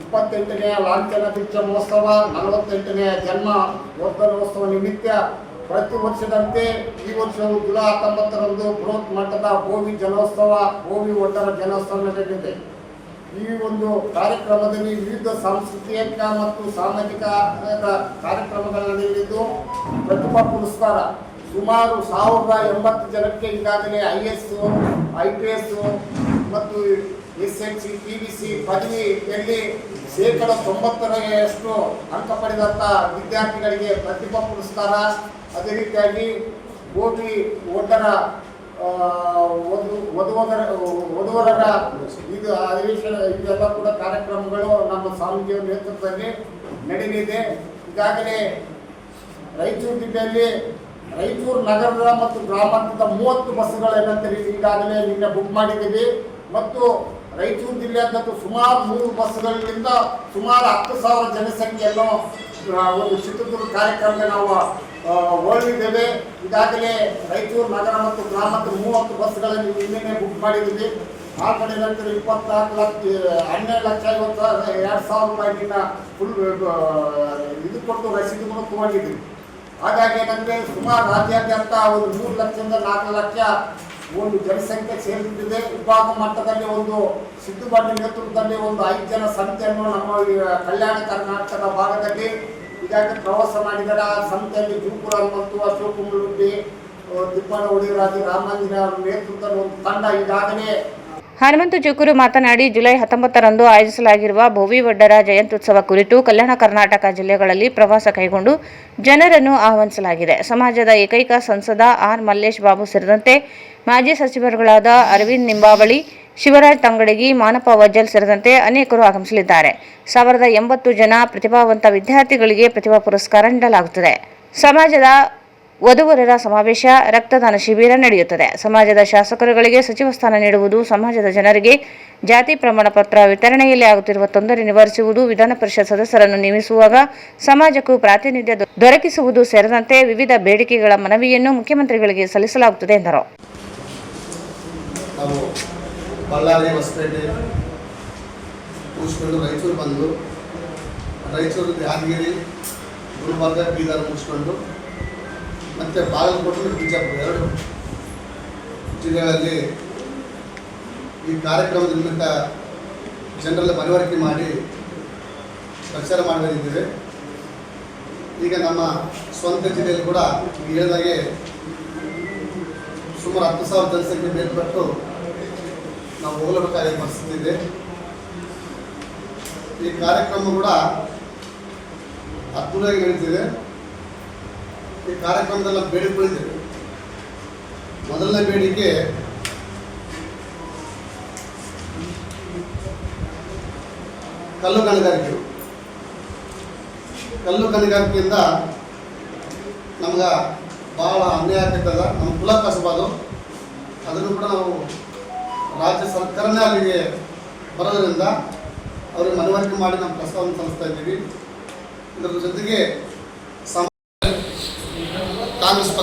28ನೇ ಲಾಂಛನ ದೀಕ್ಷಾ ಮಹೋತ್ಸವ, 48ನೇ ಜನ್ಮ ವರ್ಧನೋತ್ಸವ ನಿಮಿತ್ತ ಪ್ರತಿ ವರ್ಷದಂತೆ ಈ ವರ್ಷವು ಜುಲೈ 19ರಂದು ಬೃಹತ್ ಮಟ್ಟದ ಭೋವಿ ಜನೋತ್ಸವ, ಭೋವಿ ಒಡ್ಡರ ಜನೋತ್ಸವ ನಡೆಯಲಿದೆ. ಈ ಒಂದು ಕಾರ್ಯಕ್ರಮದಲ್ಲಿ ವಿವಿಧ ಸಾಂಸ್ಕೃತಿಕ ಮತ್ತು ಸಾಮಾಜಿಕ ಕಾರ್ಯಕ್ರಮಗಳು ನಡೆಯಲಿದ್ದು, ಪ್ರತಿಭಾ ಪುರಸ್ಕಾರ ಸುಮಾರು 1080 ಜನಕ್ಕೆ ಈಗಾಗಲೇ IAS, IPS ಮತ್ತು SLC, PVC ಪದವಿಯಲ್ಲಿ 90% ಅಂಕ ಪಡೆದಂಥ ವಿದ್ಯಾರ್ಥಿಗಳಿಗೆ ಪ್ರತಿಭಾ ಪುರಸ್ಕಾರ. ಅದೇ ರೀತಿಯಾಗಿ ಭೋವಿ ಒಡ್ಡರ ವಧುವರರ ಇದು ಅಧಿವೇಶನ, ಇದೆಲ್ಲ ಕೂಡ ಕಾರ್ಯಕ್ರಮಗಳು ನಮ್ಮ ಸ್ವಾಮೀಜಿಯವರ ನೇತೃತ್ವದಲ್ಲಿ ನಡೆಯಲಿದೆ. ಈಗಾಗಲೇ ರಾಯಚೂರು ಜಿಲ್ಲೆಯಲ್ಲಿ ರಾಯಚೂರು ನಗರದ ಮತ್ತು ಗ್ರಾಮಾಂತರದ 30 ಬಸ್ಸುಗಳನ್ನ ಈಗಾಗಲೇ ನಿನ್ನೆ ಬುಕ್ ಮಾಡಿದ್ದೀವಿ ಮತ್ತು ರಾಯಚೂರು ಜಿಲ್ಲೆಯಾದ್ಯಂತ ಸುಮಾರು 3 ಬಸ್ಸುಗಳಿಂದ ಸುಮಾರು 10,000 ಜನಸಂಖ್ಯೆಯನ್ನು ಒಂದು ಚಿತ್ರದುರ್ಗ ಕಾರ್ಯಕ್ರಮಕ್ಕೆ ನಾವು ಹೊರಡಿದ್ದೇವೆ. ಈಗಾಗಲೇ ರಾಯಚೂರು ನಗರ ಮತ್ತು ಗ್ರಾಮದ 30 ಬಸ್ಗಳನ್ನು ನಿನ್ನೆ ಬುಕ್ ಮಾಡಿದ್ದೀವಿ. ಆ ಕಡೆ ನಂತರ 24 ಲಕ್ಷ 12,50,000 ರೂಪಾಯಿಗಿಂತ ಫುಲ್ ಇದು ಕೊಟ್ಟು ರಸೀದಿಗಳನ್ನು ತಗೊಂಡಿದ್ದೀವಿ. ಹಾಗಾಗಿ ಏನಂದರೆ ಸುಮಾರು ರಾಜ್ಯಾದ್ಯಂತ ಒಂದು 3 ಲಕ್ಷದಿಂದ 4 ಲಕ್ಷ ಒಂದು ಜನಸಂಖ್ಯೆ ಸೇರಿಬಿಟ್ಟಿದೆ. ವಿಭಾಗ ಮಟ್ಟದಲ್ಲಿ ಒಂದು ಸಿದ್ದು ಬಂಡಿ ನೇತೃತ್ವದಲ್ಲಿ ಒಂದು 5 ಜನ ಸಂತೆಯನ್ನು ನಮ್ಮ ಕಲ್ಯಾಣ ಕರ್ನಾಟಕದ ಭಾಗದಲ್ಲಿ ಈಗಾಗಲೇ ಪ್ರವಾಸ ಮಾಡಿದ್ದಾರೆ. ಆ ಸಂತೆಯಲ್ಲಿ ಜೂಪುರ ಮತ್ತು ಅಶೋಕ್ ಮುಳುಗುಡ್ಡಿ, ತಿಪ್ಪಣ್ಣ ಒಡಿರಾಜು, ರಾಮಾಂಜನ ಅವರ ನೇತೃತ್ವದಲ್ಲಿ ಒಂದು ತಂಡ ಈಗಾಗಲೇ. ಹನುಮಂತ ಜುಕೂರು ಮಾತನಾಡಿ, ಜುಲೈ 19ರಂದು ಆಯೋಜಿಸಲಾಗಿರುವ ಭೋವಿ ಒಡ್ಡರ ಜಯಂತ್ಯುತ್ಸವ ಕುರಿತು ಕಲ್ಯಾಣ ಕರ್ನಾಟಕ ಜಿಲ್ಲೆಗಳಲ್ಲಿ ಪ್ರವಾಸ ಕೈಗೊಂಡು ಜನರನ್ನು ಆಹ್ವಾನಿಸಲಾಗಿದೆ. ಸಮಾಜದ ಏಕೈಕ ಸಂಸದ ಆರ್ ಮಲ್ಲೇಶ್ ಬಾಬು ಸೇರಿದಂತೆ ಮಾಜಿ ಸಚಿವರುಗಳಾದ ಅರವಿಂದ್ ಲಿಂಬಾವಳಿ, ಶಿವರಾಜ್ ತಂಗಡಗಿ, ಮಾನಪ್ಪ ವಜ್ಜಲ್ ಸೇರಿದಂತೆ ಅನೇಕರು ಆಗಮಿಸಲಿದ್ದಾರೆ. 1080 ಜನ ಪ್ರತಿಭಾವಂತ ವಿದ್ಯಾರ್ಥಿಗಳಿಗೆ ಪ್ರತಿಭಾ ಪುರಸ್ಕಾರ ನೀಡಲಾಗುತ್ತದೆ. ಸಮಾಜದ ವಧುವರರ ಸಮಾವೇಶ, ರಕ್ತದಾನ ಶಿಬಿರ ನಡೆಯುತ್ತದೆ. ಸಮಾಜದ ಶಾಸಕರುಗಳಿಗೆ ಸಚಿವ ಸ್ಥಾನ ನೀಡುವುದು, ಸಮಾಜದ ಜನರಿಗೆ ಜಾತಿ ಪ್ರಮಾಣ ಪತ್ರ ವಿತರಣೆಯಲ್ಲಿ ಆಗುತ್ತಿರುವ ತೊಂದರೆ ನಿವಾರಿಸುವುದು, ವಿಧಾನ ಪರಿಷತ್ ಸದಸ್ಯರನ್ನು ನೇಮಿಸುವಾಗ ಸಮಾಜಕ್ಕೂ ಪ್ರಾತಿನಿಧ್ಯ ದೊರಕಿಸುವುದು ಸೇರಿದಂತೆ ವಿವಿಧ ಬೇಡಿಕೆಗಳ ಮನವಿಯನ್ನು ಮುಖ್ಯಮಂತ್ರಿಗಳಿಗೆ ಸಲ್ಲಿಸಲಾಗುತ್ತದೆ ಎಂದರು. ನಾವು ಬಳ್ಳಾರಿ, ಹೊಸಪೇಟೆ ಕೂಸ್ಕೊಂಡು ರಾಯಚೂರು ಬಂದು, ರಾಯಚೂರು ಯಾದಗಿರಿ, ಗುಲ್ಬರ್ಗ ಬೀದರ್ ಮುಗಿಸ್ಕೊಂಡು ಮತ್ತು ಬಾಗಲಕೋಟೆ ಬಿಜಾಪುರ 2 ಜಿಲ್ಲೆಗಳಲ್ಲಿ ಈ ಕಾರ್ಯಕ್ರಮದ ನಿಮಿತ್ತ ಜನರಲ್ಲಿ ಮನವರಿಕೆ ಮಾಡಿ ಪ್ರಚಾರ ಮಾಡಲಿದ್ದೇವೆ. ಈಗ ನಮ್ಮ ಸ್ವಂತ ಜಿಲ್ಲೆಯಲ್ಲಿ ಕೂಡ ಹೇಳಿದಾಗೆ ಸುಮಾರು 10,000 ಜನಸಂಖ್ಯೆ ಮೇಲ್ಪಟ್ಟು ನಾವು ಹೋಗಲೇಬೇಕಾದ ಪರಿಸ್ಥಿತಿ ಇದೆ. ಈ ಕಾರ್ಯಕ್ರಮ ಕೂಡ ಅದ್ಭುತವಾಗಿ ನಡೀತಿದೆ. ಈ ಕಾರ್ಯಕ್ರಮದಲ್ಲಿ ನಾವು ಬೇಡಿಕೊಂಡಿದ್ದೇವೆ. ಮೊದಲನೇ ಬೇಡಿಕೆ ಕಲ್ಲು ಗಣಿಗಾರಿಕೆಯಿಂದ ನಮ್ಗೆ ಭಾಳ ಅನ್ಯಾಯ ಆಗ್ತದ. ನಮ್ಮ ಕುಲ ಕಸಬಾದು ಅದನ್ನು ಕೂಡ ನಾವು ರಾಜ್ಯ ಸರ್ಕಾರನೇ ಅಲ್ಲಿಗೆ ಬರೋದರಿಂದ ಅವ್ರಿಗೆ ಮನವರಿಕೆ ಮಾಡಿ ನಮ್ಮ ಪ್ರಸ್ತಾವನೆ ಸಲ್ಲಿಸ್ತಾ ಇದ್ದೀವಿ. ಇದರ ಜೊತೆಗೆ ಕಾಂಗ್ರೆಸ್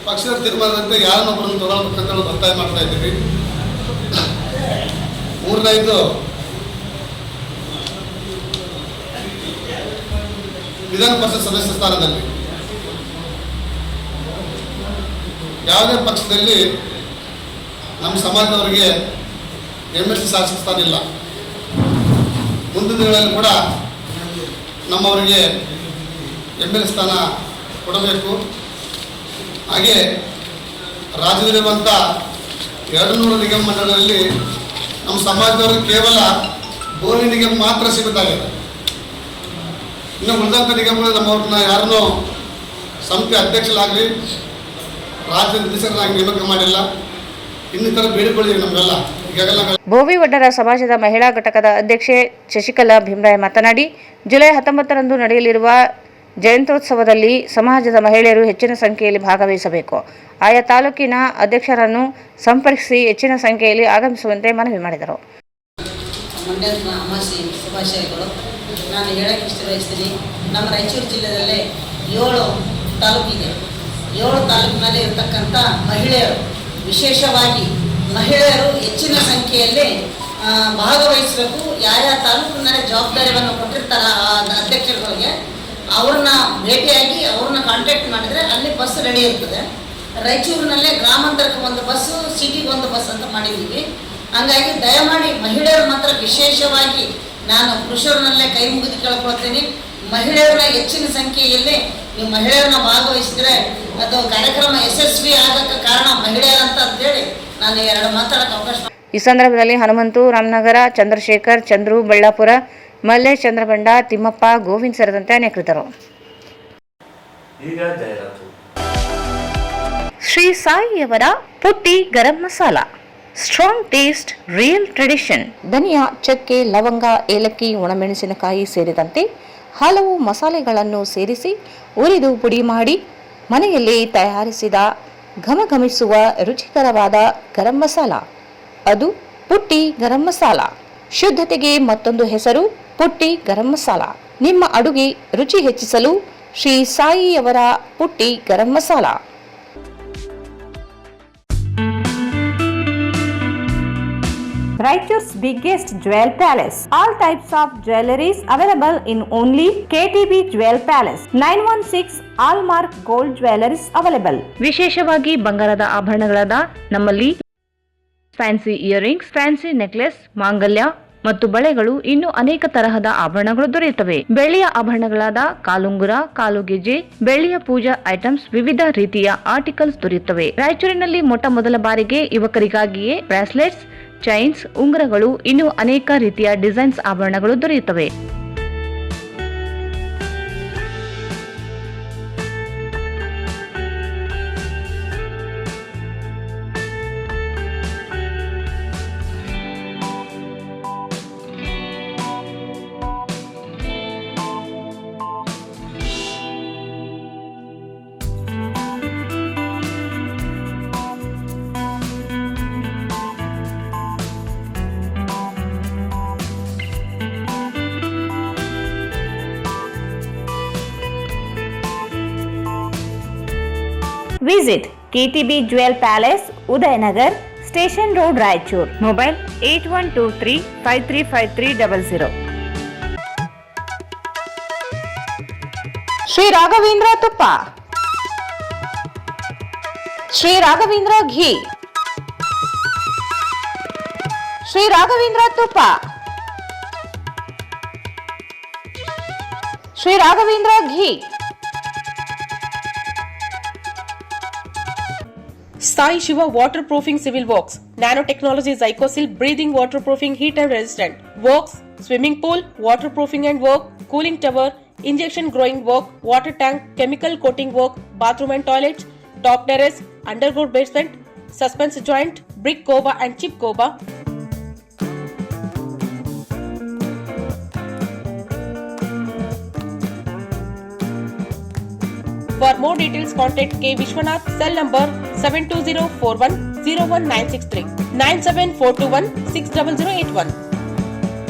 ಪಕ್ಷದ ತೀರ್ಮಾನದಂತೆ ಯಾರನ್ನೊಬ್ಬರನ್ನು ತಗೊಳ್ಬೇಕಂತ ಒತ್ತಾಯ ಮಾಡ್ತಾ ಇದ್ದೀವಿ. 3ನೇದು ವಿಧಾನ ಪರಿಷತ್ ಸದಸ್ಯ ಸ್ಥಾನದಲ್ಲಿ ಯಾವುದೇ ಪಕ್ಷದಲ್ಲಿ ನಮ್ಮ ಸಮಾಜದವರಿಗೆ MLC ಶಾಸಕ ಸ್ಥಾನ ಇಲ್ಲ. ಮುಂದಿನ ದಿನಗಳಲ್ಲಿ ಕೂಡ ನಮ್ಮವರಿಗೆ MLA ಸ್ಥಾನ ಕೊಡಬೇಕು. ಹಾಗೆ ರಾಜ್ಯದಲ್ಲಿರುವಂಥ 200 ನಿಗಮ ಮಂಡಳಗಳಲ್ಲಿ ನಮ್ಮ ಸಮಾಜದವರಿಗೆ ಕೇವಲ ಬೋರಿ ನಿಗಮ ಮಾತ್ರ ಸೀಮಿತ ಆಗಿದೆ. ಇನ್ನು ಉಳಿದಂಥ ನಿಗಮಗಳು ನಮ್ಮವ್ರನ್ನ ಯಾರನ್ನೂ ಸಮಿತಿ ಅಧ್ಯಕ್ಷರಾಗಲಿ ರಾಜ್ಯ ನಿರ್ದೇಶಕರಾಗಿ ನೇಮಕ ಮಾಡಿಲ್ಲ. ಇನ್ನಿತರ ಬೇಡಿಕೊಳ್ಳಿ ನಮಗೆಲ್ಲ ಈಗಾಗಲೇ. ಬೋವಿ ವಡ್ಡರ ಸಮಾಜದ ಮಹಿಳಾ ಘಟಕದ ಅಧ್ಯಕ್ಷೆ ಶಶಿಕಲಾ ಭೀಮರಾಯ ಮಾತನಾಡಿ, ಜುಲೈ 19ರಂದು ನಡೆಯಲಿರುವ ಜಯಂತ್ಯೋತ್ಸವದಲ್ಲಿ ಸಮಾಜದ ಮಹಿಳೆಯರು ಹೆಚ್ಚಿನ ಸಂಖ್ಯೆಯಲ್ಲಿ ಭಾಗವಹಿಸಬೇಕು. ಆಯಾ ತಾಲೂಕಿನ ಅಧ್ಯಕ್ಷರನ್ನು ಸಂಪರ್ಕಿಸಿ ಹೆಚ್ಚಿನ ಸಂಖ್ಯೆಯಲ್ಲಿ ಆಗಮಿಸುವಂತೆ ಮನವಿ ಮಾಡಿದರು. ಮಂಡ್ಯದ ಅಮಾಸೆ ಶುಭಾಶಯಗಳು. ನಾನು ಹೇಳಕ್ಕೆ ಇಷ್ಟಬಯಸ್ತೀನಿ, ನಮ್ಮ ರಾಯಚೂರು ಜಿಲ್ಲೆಯಲ್ಲೇ 7 ತಾಲೂಕಿದೆ. 7 ತಾಲೂಕಿನಲ್ಲಿ ಇರತಕ್ಕಂಥ ಮಹಿಳೆಯರು, ವಿಶೇಷವಾಗಿ ಮಹಿಳೆಯರು ಹೆಚ್ಚಿನ ಸಂಖ್ಯೆಯಲ್ಲಿ ಭಾಗವಹಿಸಬೇಕು. ಯಾವ ತಾಲೂಕಿನಲ್ಲಿ ಜವಾಬ್ದಾರಿಯನ್ನು ಕೊಟ್ಟಿರ್ತಾರೆ ಆ ಅಧ್ಯಕ್ಷರುಗಳಿಗೆ, ಅವ್ರನ್ನ ಭೇಟಿಯಾಗಿ ಅವ್ರನ್ನ ಕಾಂಟ್ಯಾಕ್ಟ್ ಮಾಡಿದರೆ ಅಲ್ಲಿ ಬಸ್ ರೆಡಿ ಇರ್ತದೆ. ರಾಯಚೂರಿನಲ್ಲೇ ಗ್ರಾಮಾಂತರಕ್ಕೆ 1 ಬಸ್ಸು, ಸಿಟಿಗೆ 1 ಬಸ್ ಅಂತ ಮಾಡಿದ್ದೀವಿ. ಹಂಗಾಗಿ ದಯಮಾಡಿ ಮಹಿಳೆಯರು ಮಾತ್ರ ವಿಶೇಷವಾಗಿ ನಾನು ಪುರುಷರನ್ನಲ್ಲೇ ಕೈ ಮುಗಿದು ಕೇಳ್ಕೊಳ್ತೀನಿ. ಮಹಿಳೆಯರನ್ನ ಹೆಚ್ಚಿನ ಸಂಖ್ಯೆಯಲ್ಲಿ ನೀವು ಮಹಿಳೆಯರನ್ನ ಭಾಗವಹಿಸಿದರೆ ಅದು ಕಾರ್ಯಕ್ರಮ ಯಶಸ್ವಿ ಆಗಕ್ಕೆ ಕಾರಣ ಮಹಿಳೆಯರಂತ ಅಂತೇಳಿ ನಾನು 2 ಮಾತಾಡೋಕ್ಕೆ ಅವಕಾಶ. ಈ ಸಂದರ್ಭದಲ್ಲಿ ಹನುಮಂತು, ರಾಮನಗರ, ಚಂದ್ರಶೇಖರ್, ಚಂದ್ರು, ಬಳ್ಳಾಪುರ, ಮಲ್ಲೇಶ್, ಚಂದ್ರಬಂಡ, ತಿಮ್ಮಪ್ಪ, ಗೋವಿಂದ್ ಸೇರಿದಂತೆ ಅನೇಕರಿದ್ದರು. ಈಗ ಜಾಹೀರಾತು. ಶ್ರೀ ಸಾಯಿಯವರ Putti garam masala, strong taste, real tradition. ಧನಿಯಾ, ಚಕ್ಕೆ, ಲವಂಗ, ಏಲಕ್ಕಿ, ಒಣಮೆಣಸಿನಕಾಯಿ ಸೇರಿದಂತೆ ಹಲವು ಮಸಾಲೆಗಳನ್ನು ಸೇರಿಸಿ ಉರಿದು ಪುಡಿ ಮಾಡಿ ಮನೆಯಲ್ಲಿ ತಯಾರಿಸಿದ ಘಮಘಮಿಸುವ ರುಚಿಕರವಾದ ಗರಂ ಮಸಾಲ, ಅದು ಪುಟ್ಟಿ ಗರಂ ಮಸಾಲ. ಶುದ್ಧತೆಗೆ ಮತ್ತೊಂದು ಹೆಸರು ಪುಟ್ಟಿ ಗರಂ ಮಸಾಲ. ನಿಮ್ಮ ಅಡುಗೆ ರುಚಿ ಹೆಚ್ಚಿಸಲು ಶ್ರೀ ಸಾಯಿಯವರ Putti garam masala. Raichur's biggest jewel palace. All types of jewelries available in only KTB Jewel Palace. 916 Allmark Gold Jewelries available. ವಿಶೇಷವಾಗಿ ಬಂಗಾರದ ಆಭರಣಗಳಾದ ನಮ್ಮಲ್ಲಿ ಫ್ಯಾನ್ಸಿ ಇಯರಿಂಗ್ಸ್, ಫ್ಯಾನ್ಸಿ ನೆಕ್ಲೆಸ್, ಮಾಂಗಲ್ಯ ಮತ್ತು ಬಳೆಗಳು, ಇನ್ನು ಅನೇಕ ತರಹದ ಆಭರಣಗಳು ದೊರೆಯುತ್ತವೆ. ಬೆಳ್ಳಿಯ ಆಭರಣಗಳಾದ ಕಾಲುಂಗುರ, ಕಾಲುಗೆಜೆ, ಬೆಳ್ಳಿಯ ಪೂಜಾ ಐಟಮ್ಸ್, ವಿವಿಧ ರೀತಿಯ ಆರ್ಟಿಕಲ್ಸ್ ದೊರೆಯುತ್ತವೆ. ರಾಯಚೂರಿನಲ್ಲಿ ಮೊದಲ ಬಾರಿಗೆ ಯುವಕರಿಗಾಗಿಯೇ ಬ್ರಾಸ್ಲೆಟ್ಸ್, ಚೈನ್ಸ್, ಉಂಗುರಗಳು, ಇನ್ನು ಅನೇಕ ರೀತಿಯ ಡಿಸೈನ್ಸ್ ಆಭರಣಗಳು ದೊರೆಯುತ್ತವೆ. Visit KTB Jewel Palace, Udayanagar, Station Road, Raichur. Mobile 8123 535300. Shri Raghavendra ತುಪ್ಪ, ಶ್ರೀ ರಾಘವೇಂದ್ರ ಘೀ, ಶ್ರೀ ರಾಘವೇಂದ್ರ ತುಪ್ಪ, ಶ್ರೀ ರಾಘವೇಂದ್ರ ಘೀ. Sai Shiva Waterproofing Civil Works, Nanotechnology Zycosil Breathing Waterproofing Heat and Resistant, Works, Swimming Pool, Waterproofing and Work, Cooling Tower, Injection Growing Work, Water Tank, Chemical Coating Work, Bathroom and Toilets, Top Terrace, Underground Basement, Suspense Joint, Brick Coba and Chip Coba. For more details, contact K. Vishwanath, cell number 72041-01963, 97421-60081.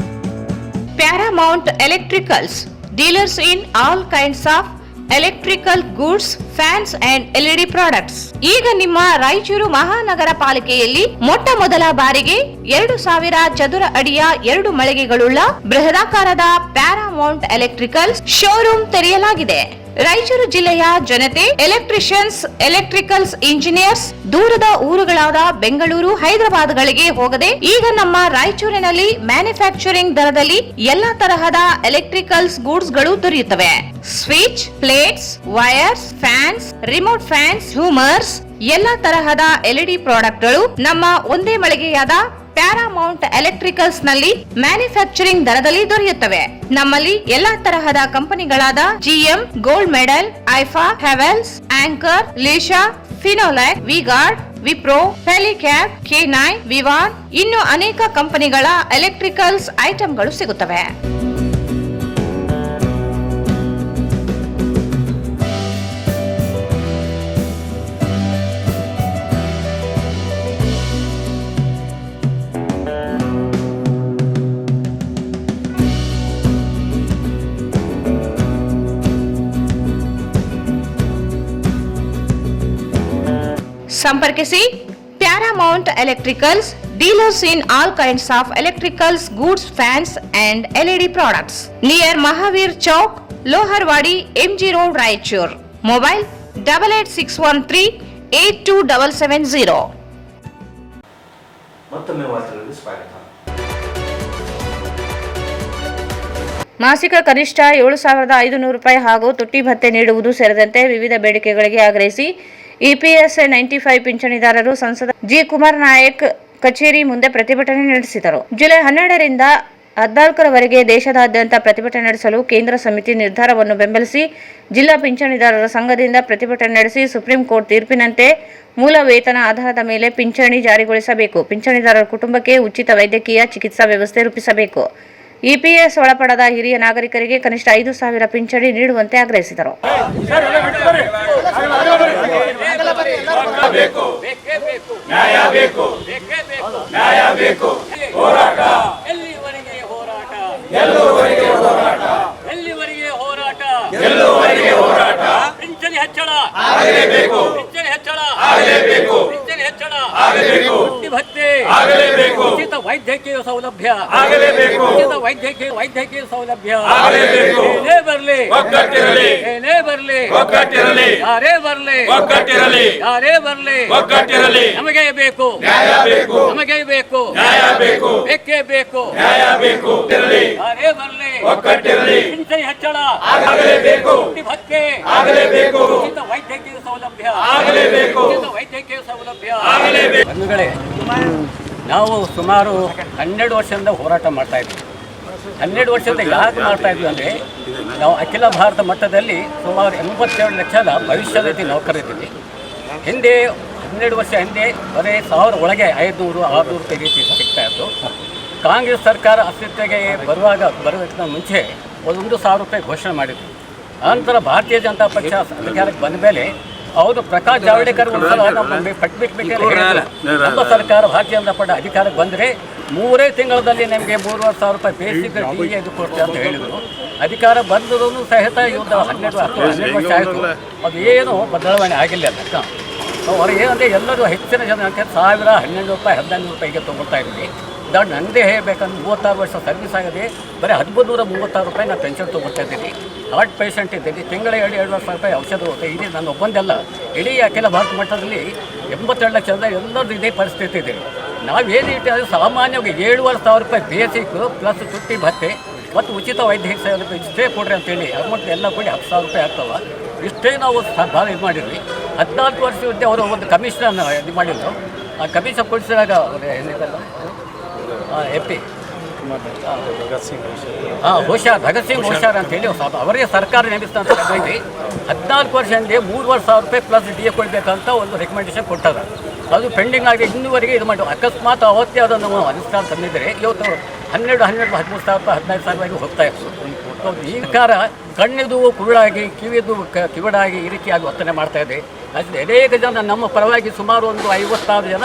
Paramount Electricals, dealers in all kinds of electrical goods, fans and LED products. ಈಗ ನಿಮ್ಮ ರಾಯಚೂರು ಮಹಾನಗರ ಪಾಲಿಕೆಯಲ್ಲಿ ಮೊಟ್ಟ ಮೊದಲ ಬಾರಿಗೆ 2000 ಚದುರ ಅಡಿಯ 2 ಮಳಿಗೆಗಳುಳ್ಳ ಬೃಹದಾಕಾರದ Paramount electricals showroom ತೆರೆಯಲಾಗಿದೆ. ರಾಯಚೂರು ಜಿಲ್ಲೆಯ ಜನತೆ, ಎಲೆಕ್ಟ್ರಿಷಿಯನ್ಸ್, ಎಲೆಕ್ಟ್ರಿಕಲ್ಸ್ ಇಂಜಿನಿಯರ್ಸ್ ದೂರದ ಊರುಗಳಾದ ಬೆಂಗಳೂರು, ಹೈದರಾಬಾದ್ಗಳಿಗೆ ಹೋಗದೆ ಈಗ ನಮ್ಮ ರಾಯಚೂರಿನಲ್ಲಿ ಮ್ಯಾನುಫ್ಯಾಕ್ಚರಿಂಗ್ ದರದಲ್ಲಿ ಎಲ್ಲಾ ತರಹದ ಎಲೆಕ್ಟ್ರಿಕಲ್ಸ್ ಗೂಡ್ಸ್ ಗಳು ದೊರೆಯುತ್ತವೆ. Switch, plates, wires, fans, remote fans, ಹ್ಯೂಮರ್ಸ್, ಎಲ್ಲಾ ತರಹದ LED ಪ್ರಾಡಕ್ಟ್ಗಳು ನಮ್ಮ ಒಂದೇ ಮಳಿಗೆಯಾದ ಪ್ಯಾರಾಮೌಂಟ್ ಎಲೆಕ್ಟ್ರಿಕಲ್ಸ್ ನಲ್ಲಿ ಮ್ಯಾನುಫ್ಯಾಕ್ಚರಿಂಗ್ ದರದಲ್ಲಿ ದೊರೆಯುತ್ತವೆ. ನಮ್ಮಲ್ಲಿ ಎಲ್ಲಾ ತರಹದ ಕಂಪನಿಗಳಾದ GM, ಗೋಲ್ಡ್ ಮೆಡಲ್, ಐಫಾ, ಹೆವೆಲ್ಸ್, ಆಂಕರ್, ಲೀಶಾ, ಫಿನೋಲ್ಯಾಕ್, ವಿಗಾರ್ಡ್, ವಿಪ್ರೋ, ಫೆಲಿಕ್ಯಾಪ್, K9, ವಿವಾನ್ ಇನ್ನು ಅನೇಕ ಕಂಪನಿಗಳ ಎಲೆಕ್ಟ್ರಿಕಲ್ಸ್ ಐಟಂಗಳು ಸಿಗುತ್ತವೆ. ಸಂಪರ್ಕಿಸಿ Paramount Electricals, dealers in all kinds of electricals goods, fans and LED products, near Mahavir Chowk, Loharwadi, MG road, Raichur. Mobile 8861382770. ಮತ್ತೊಮ್ಮೆ ವಾರ್ತೆಗಳಿಗೆ ಸ್ವಾಗತ. ಮಾಸಿಕ ಕನಿಷ್ಠ 7,500 ರೂಪಾಯಿ ಹಾಗೂ ತುಟ್ಟಿ ಭತ್ಯೆ ನೀಡುವುದು ಸೇರಿದಂತೆ ವಿವಿಧ ಬೇಡಿಕೆಗಳಿಗೆ ಆಗ್ರಹಿಸಿ EPS 95 ಪಿಂಚಣಿದಾರರು ಸಂಸದ G. ಕುಮಾರ್ ನಾಯಕ್ ಕಚೇರಿ ಮುಂದೆ ಪ್ರತಿಭಟನೆ ನಡೆಸಿದರು. ಜುಲೈ 12ರಿಂದ 14ರವರೆಗೆ ದೇಶದಾದ್ಯಂತ ಪ್ರತಿಭಟನೆ ನಡೆಸಲು ಕೇಂದ್ರ ಸಮಿತಿ ನಿರ್ಧಾರವನ್ನು ಬೆಂಬಲಿಸಿ ಜಿಲ್ಲಾ ಪಿಂಚಣಿದಾರರ ಸಂಘದಿಂದ ಪ್ರತಿಭಟನೆ ನಡೆಸಿ ಸುಪ್ರೀಂ ಕೋರ್ಟ್ ತೀರ್ಪಿನಂತೆ ಮೂಲ ವೇತನ ಆಧಾರದ ಮೇಲೆ ಪಿಂಚಣಿ ಜಾರಿಗೊಳಿಸಬೇಕು. ಪಿಂಚಣಿದಾರರ ಕುಟುಂಬಕ್ಕೆ ಉಚಿತ ವೈದ್ಯಕೀಯ ಚಿಕಿತ್ಸಾ ವ್ಯವಸ್ಥೆ ರೂಪಿಸಬೇಕು. EPS ಒಳಪಡದ ಹಿರಿಯ ನಾಗರಿಕರಿಗೆ ಕನಿಷ್ಠ 5,000 ಪಿಂಚಣಿ ನೀಡುವಂತೆ ಆಗ್ರಹಿಸಿದರು. ಪಿಂಚಣಿ ಹೆಚ್ಚಳ ಆಗಲೇಬೇಕು, ಪಿಂಚಣಿ ಹೆಚ್ಚಳ ಆಗಲೇಬೇಕು, ಪಿಂಚಣಿ ಹೆಚ್ಚಳ ಆಗಲೇಬೇಕು, ಭತ್ಯೆ ಆಗಲೇಬೇಕು, ಉಚಿತ ವೈದ್ಯಕೀಯ ಸೌಲಭ್ಯ ಆಗಲೇಬೇಕು, ಉಚಿತ ವೈದ್ಯಕೀಯ ಸೌಲಭ್ಯ ಆಗಲೇಬೇಕು. ಏನೇ ಬರಲಿ ಒಗ್ಗಟ್ಟಿರಲಿ, ಏನೇ ಬರಲಿ ಒಗ್ಗಟ್ಟಿರಲಿ, ಯಾರೇ ಬರಲಿ ಒಗ್ಗಟ್ಟಿರಲಿ, ಯಾರೇ ಬರಲಿ ಒಗ್ಗಟ್ಟಿರಲಿ. ನಮಗೆ ಬೇಕು ನ್ಯಾಯ ಬೇಕು, ನಮಗೆ ಬೇಕು ನ್ಯಾಯ ಬೇಕು, ಬೇಕೇ ಬೇಕು ನ್ಯಾಯ ಬೇಕು, ಯಾರೇ ಬರಲಿ ಒಗ್ಗಟ್ಟಿರಲಿ. ಪಿಂಚಣಿ ಹೆಚ್ಚಳ ಆಗಲೇಬೇಕು, ಭತ್ಯೆ ಆಗಲೇಬೇಕು, ಉಚಿತ ವೈದ್ಯಕೀಯ ಸೌಲಭ್ಯ ಆಗಲೇಬೇಕು, ಉಚಿತ ವೈದ್ಯಕೀಯ ಸೌಲಭ್ಯ ಆಗಲೇಬೇಕು. ಬಂಧುಗಳೇ, ನಾವು ಸುಮಾರು 12 ವರ್ಷದಿಂದ ಹೋರಾಟ ಮಾಡ್ತಾ ಇದ್ವಿ. 12 ವರ್ಷದಿಂದ ಯಾಕೆ ಮಾಡ್ತಾ ಇದ್ವಿ ಅಂದರೆ, ನಾವು ಅಖಿಲ ಭಾರತ ಮಟ್ಟದಲ್ಲಿ ಸುಮಾರು 87 ಲಕ್ಷದ ಭವಿಷ್ಯನಿಧಿ ನೌಕರರಿದ್ದೀವಿ. ಹಿಂದೆ 12 ವರ್ಷ ಹಿಂದೆ ಬರೀ 1000 ಒಳಗೆ 500-600 ರೂಪಾಯಿ ರೀತಿ ಸಿಗ್ತಾ ಇತ್ತು. ಕಾಂಗ್ರೆಸ್ ಸರ್ಕಾರ ಅಸ್ತಿತ್ವಕ್ಕೆ ಬರೋದಕ್ಕಿಂತ ಮುಂಚೆ 1,000 ರೂಪಾಯಿ ಘೋಷಣೆ ಮಾಡಿದ್ರು. ನಂತರ ಭಾರತೀಯ ಜನತಾ ಪಕ್ಷ ಅಧಿಕಾರಕ್ಕೆ ಬಂದ ಮೇಲೆ ಅವರು ಪ್ರಕಾಶ್ ಜಾವಡೇಕರ್ ಒಂದ್ಸಲ ನಮ್ಮ ಸರ್ಕಾರ ಭಾರತೀಯ ಜನತಾ ಪಕ್ಷ ಅಧಿಕಾರಕ್ಕೆ ಬಂದರೆ 3 ತಿಂಗಳಲ್ಲಿ ನಮಗೆ 3,500 ರೂಪಾಯಿ ಬೇಸಿಕ್ DA ಇದು ಕೊಡ್ತೇವೆ ಅಂತ ಹೇಳಿದರು. ಅಧಿಕಾರ ಬಂದರೂ ಸಹಿತ ಇವತ್ತು 12 ವರ್ಷ ಆಯಿತು, ಅದು ಏನು ಬದಲಾವಣೆ ಆಗಿಲ್ಲ ಅಂತ. ಅವ್ರು ಏನಂದರೆ ಎಲ್ಲರೂ ಹೆಚ್ಚಿನ ಜನ 1,000, 1,200 ರೂಪಾಯಿ, 1,500 ರೂಪಾಯಿಗೆ ತೊಗೊಳ್ತಾ ಇದ್ವಿ. ನನ್ನದೇ ಹೇಳಬೇಕಂದ್ರೆ 36 ವರ್ಷ ಸರ್ವಿಸ್ ಆಗಿದೆ, ಬರೀ 1336 ರೂಪಾಯಿ ನಾನು ಪೆನ್ಷನ್ ತೊಗೊಳ್ತಾ ಇದ್ದೀನಿ. ಹಾರ್ಟ್ ಪೇಷಂಟ್ ಇದ್ದೀನಿ, ತಿಂಗಳ 2-2 ಸಾವಿರ ರೂಪಾಯಿ ಔಷಧ ಹೋಗುತ್ತೆ. ಇಡೀ ನಾನು ಒಬ್ಬಂದಲ್ಲ, ಇಡೀ ಅಖಿಲ ಭಾರತ ಮಟ್ಟದಲ್ಲಿ 82 ಲಕ್ಷ ಜನ ಎಲ್ಲರದ್ದು ಇದೇ ಪರಿಸ್ಥಿತಿ ಇದೆ. ನಾವೇನು ಇಟ್ಟಿದ್ರೆ ಸಾಮಾನ್ಯವಾಗಿ 7,500 ರೂಪಾಯಿ ಬೇಸಿಕ್ ಪ್ಲಸ್ ತುಟ್ಟಿ ಭತ್ತೆ ಮತ್ತು ಉಚಿತ ವೈದ್ಯಕೀಯ ಸೌಲಭ್ಯ ಇಷ್ಟೇ ಕೊಡ್ರಿ ಅಂತೇಳಿ ಅಮೌಂಟ್ ಎಲ್ಲ ಕೊಡಿ 10,000 ರೂಪಾಯಿ ಆಗ್ತವೆ. ಇಷ್ಟೇ ನಾವು ಭಾಳ ಇದು ಮಾಡಿದ್ವಿ. 14 ವರ್ಷದ ಅವರು ಒಂದು ಕಮಿಷನ್ ಇದು ಮಾಡಿದ್ರು. ಆ ಕಮಿಷನ್ ಕೊಡಿಸಿದಾಗ ಅವರು ಏನಿದಲ್ಲ MP ಹುಷಾರ್ ಭಗತ್ ಸಿಂಗ್ ಹುಷಾರ್ ಅಂತೇಳಿ ಅವರಿಗೆ ಸರ್ಕಾರ ನೇಮಿಸ್ತಂತ 14 ವರ್ಷದಿಂದ 3,500 ರೂಪಾಯಿ ಪ್ಲಸ್ DA ಕೊಡಬೇಕಂತ ಒಂದು ರೆಕಮೆಂಡೇಶನ್ ಕೊಟ್ಟಾರೆ. ಅದು ಪೆಂಡಿಂಗ್ ಆಗಿ ಇನ್ನೂವರೆಗೆ ಇದು ಮಾಡಿ ಅಕಸ್ಮಾತ್ ಅವತ್ತೇ ಅದನ್ನು ನಾವು ಅನುಷ್ಠಾನ ತಂದಿದ್ದರೆ ಇವತ್ತು 13,000 ರೂಪಾಯಿ 15,000 ಹೋಗ್ತಾ ಇತ್ತು. ಈ ಸರ್ಕಾರ ಕಣ್ಣಿದು ಕುರುಳಾಗಿ ಕಿವಿದು ಕಿವಿಡಾಗಿ ಈ ರೀತಿಯಾಗಿ ವರ್ತನೆ ಮಾಡ್ತಾ ಇದೆ. ಅದು ಅನೇಕ ಜನ ನಮ್ಮ ಪರವಾಗಿ ಸುಮಾರು ಒಂದು 56 ಜನ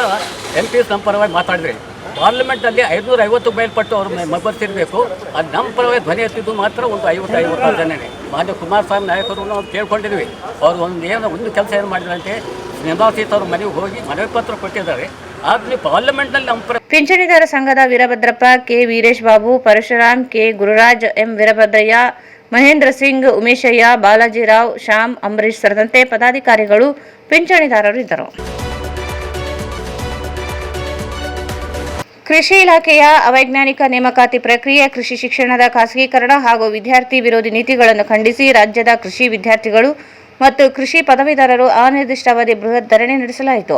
MPs ನಮ್ಮ ಪರವಾಗಿ ಮಾತಾಡಿದ್ರಿ. ಪಾರ್ಲಿಮೆಂಟಲ್ಲಿ 550 ಮೇಲ್ಪಟ್ಟು ಅವರು ಮೆಂಬರ್ಸಿರಬೇಕು. ಅದು ನಮ್ಮ ಪರವಾಗಿ ಧ್ವನಿ ಎತ್ತಿದ್ದು ಮಾತ್ರ ಒಂದು 56 ಜನನೇ. ಮಾನ್ಯ ಕುಮಾರಸ್ವಾಮಿ ನಾಯಕರು ನಾವು ಕೇಳ್ಕೊಂಡಿದ್ವಿ. ಅವರು ಒಂದು ಕೆಲಸ ಏನು ಮಾಡಿದ್ರಂತೆ, ನಿವಾಸಿತ ಅವ್ರ ಮನೆಗೆ ಹೋಗಿ ಮನವಿ ಪತ್ರ ಕೊಟ್ಟಿದ್ದಾರೆ. ಆದರೆ ಪಾರ್ಲಿಮೆಂಟ್ನಲ್ಲಿ ನಮ್ಮ ಪಿಂಚಣಿದಾರ ಸಂಘದ Veerabhadrappa, K Veeresh Babu, Parashuram, K Gururaj, M Veerabhadraiah, Mahendra Singh, Umeshayya, Balajirao, Shyam, Ambareesh ಸೇರಿದಂತೆ ಪದಾಧಿಕಾರಿಗಳು ಪಿಂಚಣಿದಾರರು ಇದ್ದರು. ಕೃಷಿ ಇಲಾಖೆಯ ಅವೈಜ್ಞಾನಿಕ ನೇಮಕಾತಿ ಪ್ರಕ್ರಿಯೆ, ಕೃಷಿ ಶಿಕ್ಷಣದ ಖಾಸಗೀಕರಣ ಹಾಗೂ ವಿದ್ಯಾರ್ಥಿ ವಿರೋಧಿ ನೀತಿಗಳನ್ನು ಖಂಡಿಸಿ ರಾಜ್ಯದ ಕೃಷಿ ವಿದ್ಯಾರ್ಥಿಗಳು ಮತ್ತು ಕೃಷಿ ಪದವೀಧರರು ಅನಿರ್ದಿಷ್ಟಾವಧಿ ಬೃಹತ್ ಧರಣಿ ನಡೆಸಲಾಯಿತು.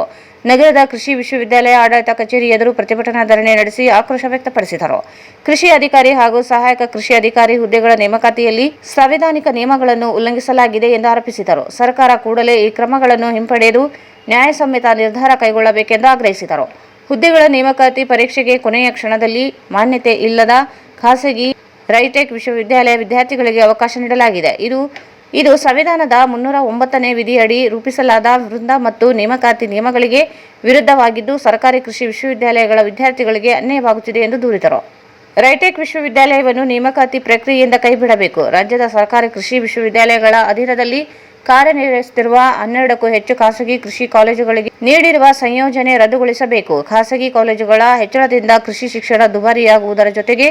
ನಗರದ ಕೃಷಿ ವಿಶ್ವವಿದ್ಯಾಲಯ ಆಡಳಿತ ಕಚೇರಿ ಎದುರು ಪ್ರತಿಭಟನಾ ಧರಣಿ ನಡೆಸಿ ಆಕ್ರೋಶ ವ್ಯಕ್ತಪಡಿಸಿದರು. ಕೃಷಿ ಅಧಿಕಾರಿ ಹಾಗೂ ಸಹಾಯಕ ಕೃಷಿ ಅಧಿಕಾರಿ ಹುದ್ದೆಗಳ ನೇಮಕಾತಿಯಲ್ಲಿ ಸಾಂವಿಧಾನಿಕ ನಿಯಮಗಳನ್ನು ಉಲ್ಲಂಘಿಸಲಾಗಿದೆ ಎಂದು ಆರೋಪಿಸಿದರು. ಸರ್ಕಾರ ಕೂಡಲೇ ಈ ಕ್ರಮಗಳನ್ನು ಹಿಂಪಡೆದು ನ್ಯಾಯಸಮ್ಮತ ನಿರ್ಧಾರ ಕೈಗೊಳ್ಳಬೇಕೆಂದು ಆಗ್ರಹಿಸಿದರು. ಹುದ್ದೆಗಳ ನೇಮಕಾತಿ ಪರೀಕ್ಷೆಗೆ ಕೊನೆಯ ಕ್ಷಣದಲ್ಲಿ ಮಾನ್ಯತೆ ಇಲ್ಲದ ಖಾಸಗಿ ರೈಟೆಕ್ ವಿಶ್ವವಿದ್ಯಾಲಯ ವಿದ್ಯಾರ್ಥಿಗಳಿಗೆ ಅವಕಾಶ ನೀಡಲಾಗಿದೆ. ಇದು ಸಂವಿಧಾನದ 309ನೇ ವಿಧಿಯಡಿ ರೂಪಿಸಲಾದ ವೃಂದ ಮತ್ತು ನೇಮಕಾತಿ ನಿಯಮಗಳಿಗೆ ವಿರುದ್ಧವಾಗಿದ್ದು ಸರ್ಕಾರಿ ಕೃಷಿ ವಿಶ್ವವಿದ್ಯಾಲಯಗಳ ವಿದ್ಯಾರ್ಥಿಗಳಿಗೆ ಅನ್ಯಾಯವಾಗುತ್ತಿದೆ ಎಂದು ದೂರಿದರು. ರೈಟೆಕ್ ವಿಶ್ವವಿದ್ಯಾಲಯವನ್ನು ನೇಮಕಾತಿ ಪ್ರಕ್ರಿಯೆಯಿಂದ ಕೈಬಿಡಬೇಕು. ರಾಜ್ಯದ ಸರ್ಕಾರಿ ಕೃಷಿ ವಿಶ್ವವಿದ್ಯಾಲಯಗಳ ಅಧೀನದಲ್ಲಿ ಕಾರ್ಯನಿರ್ವಹಿಸುತ್ತಿರುವ 12ಕ್ಕೂ ಹೆಚ್ಚು ಖಾಸಗಿ ಕೃಷಿ ಕಾಲೇಜುಗಳಿಗೆ ನೀಡಿರುವ ಸಂಯೋಜನೆ ರದ್ದುಗೊಳಿಸಬೇಕು. ಖಾಸಗಿ ಕಾಲೇಜುಗಳ ಹೆಚ್ಚಳದಿಂದ ಕೃಷಿ ಶಿಕ್ಷಣ ದುಬಾರಿಯಾಗುವುದರ ಜೊತೆಗೆ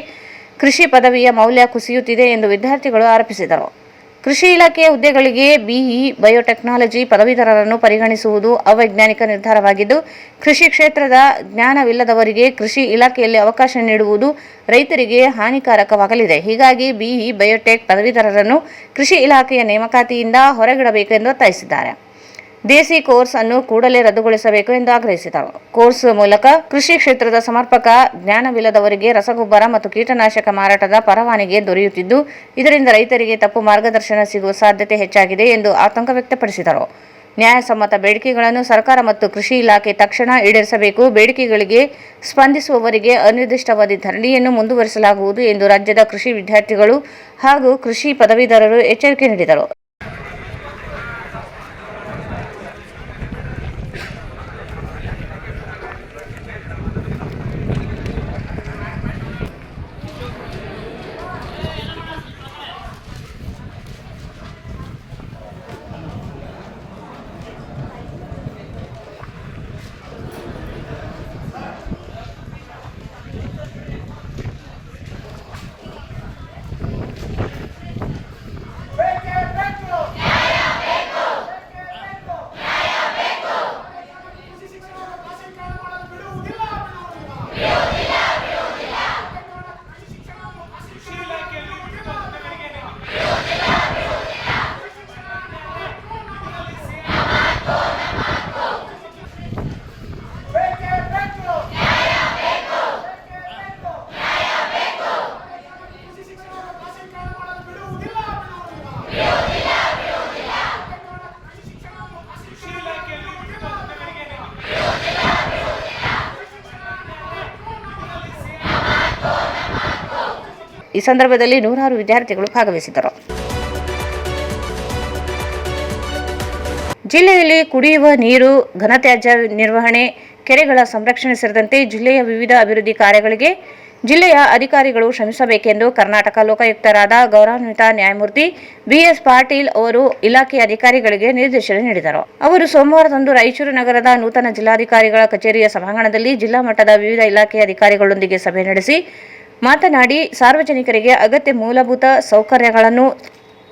ಕೃಷಿ ಪದವಿಯ ಮೌಲ್ಯ ಕುಸಿಯುತ್ತಿದೆ ಎಂದು ವಿದ್ಯಾರ್ಥಿಗಳು ಆರೋಪಿಸಿದರು. ಕೃಷಿ ಇಲಾಖೆಯ ಹುದ್ದೆಗಳಿಗೆ BE ಬಯೋಟೆಕ್ನಾಲಜಿ ಪದವೀಧರರನ್ನು ಪರಿಗಣಿಸುವುದು ಅವೈಜ್ಞಾನಿಕ ನಿರ್ಧಾರವಾಗಿದ್ದು, ಕೃಷಿ ಕ್ಷೇತ್ರದ ಜ್ಞಾನವಿಲ್ಲದವರಿಗೆ ಕೃಷಿ ಇಲಾಖೆಯಲ್ಲಿ ಅವಕಾಶ ನೀಡುವುದು ರೈತರಿಗೆ ಹಾನಿಕಾರಕವಾಗಲಿದೆ. ಹೀಗಾಗಿ BE ಬಯೋಟೆಕ್ ಪದವೀಧರರನ್ನು ಕೃಷಿ ಇಲಾಖೆಯ ನೇಮಕಾತಿಯಿಂದ ಹೊರಗಿಡಬೇಕೆಂದು ಒತ್ತಾಯಿಸಿದ್ದಾರೆ. ದೇಸಿ ಕೋರ್ಸ್ ಅನ್ನು ಕೂಡಲೇ ರದ್ದುಗೊಳಿಸಬೇಕು ಎಂದು ಆಗ್ರಹಿಸಿದರು. ಕೋರ್ಸ್ ಮೂಲಕ ಕೃಷಿ ಕ್ಷೇತ್ರದ ಸಮರ್ಪಕ ಜ್ಞಾನವಿಲ್ಲದವರಿಗೆ ರಸಗೊಬ್ಬರ ಮತ್ತು ಕೀಟನಾಶಕ ಮಾರಾಟದ ಪರವಾನಗಿ ದೊರೆಯುತ್ತಿದ್ದು, ಇದರಿಂದ ರೈತರಿಗೆ ತಪ್ಪು ಮಾರ್ಗದರ್ಶನ ಸಿಗುವ ಸಾಧ್ಯತೆ ಹೆಚ್ಚಾಗಿದೆ ಎಂದು ಆತಂಕ ವ್ಯಕ್ತಪಡಿಸಿದರು. ನ್ಯಾಯಸಮ್ಮತ ಬೇಡಿಕೆಗಳನ್ನು ಸರ್ಕಾರ ಮತ್ತು ಕೃಷಿ ಇಲಾಖೆ ತಕ್ಷಣ ಈಡೇರಿಸಬೇಕು. ಬೇಡಿಕೆಗಳಿಗೆ ಸ್ಪಂದಿಸುವವರಿಗೆ ಅನಿರ್ದಿಷ್ಟಾವಧಿ ಧರಣಿಯನ್ನು ಮುಂದುವರಿಸಲಾಗುವುದು ಎಂದು ರಾಜ್ಯದ ಕೃಷಿ ವಿದ್ಯಾರ್ಥಿಗಳು ಹಾಗೂ ಕೃಷಿ ಪದವೀಧರರು ಎಚ್ಚರಿಕೆ ನೀಡಿದರು. ಈ ಸಂದರ್ಭದಲ್ಲಿ ನೂರಾರು ವಿದ್ಯಾರ್ಥಿಗಳು ಭಾಗವಹಿಸಿದ್ದರು. ಜಿಲ್ಲೆಯಲ್ಲಿ ಕುಡಿಯುವ ನೀರು, ಘನತ್ಯಾಜ್ಯ ನಿರ್ವಹಣೆ, ಕೆರೆಗಳ ಸಂರಕ್ಷಣೆ ಸೇರಿದಂತೆ ಜಿಲ್ಲೆಯ ವಿವಿಧ ಅಭಿವೃದ್ಧಿ ಕಾರ್ಯಗಳಿಗೆ ಜಿಲ್ಲೆಯ ಅಧಿಕಾರಿಗಳು ಶ್ರಮಿಸಬೇಕೆಂದು ಕರ್ನಾಟಕ ಲೋಕಾಯುಕ್ತರಾದ ಗೌರವಾನ್ವಿತ ನ್ಯಾಯಮೂರ್ತಿ ಬಿಎಸ್ ಪಾಟೀಲ್ ಅವರು ಇಲಾಖೆಯ ಅಧಿಕಾರಿಗಳಿಗೆ ನಿರ್ದೇಶನ ನೀಡಿದರು. ಅವರು ಸೋಮವಾರದಂದು ರಾಯಚೂರು ನಗರದ ನೂತನ ಜಿಲ್ಲಾಧಿಕಾರಿಗಳ ಕಚೇರಿಯ ಸಭಾಂಗಣದಲ್ಲಿ ಜಿಲ್ಲಾ ಮಟ್ಟದ ವಿವಿಧ ಇಲಾಖೆಯ ಅಧಿಕಾರಿಗಳೊಂದಿಗೆ ಸಭೆ ನಡೆಸಿ ಮಾತನಾಡಿ, ಸಾರ್ವಜನಿಕರಿಗೆ ಅಗತ್ಯ ಮೂಲಭೂತ ಸೌಕರ್ಯಗಳನ್ನು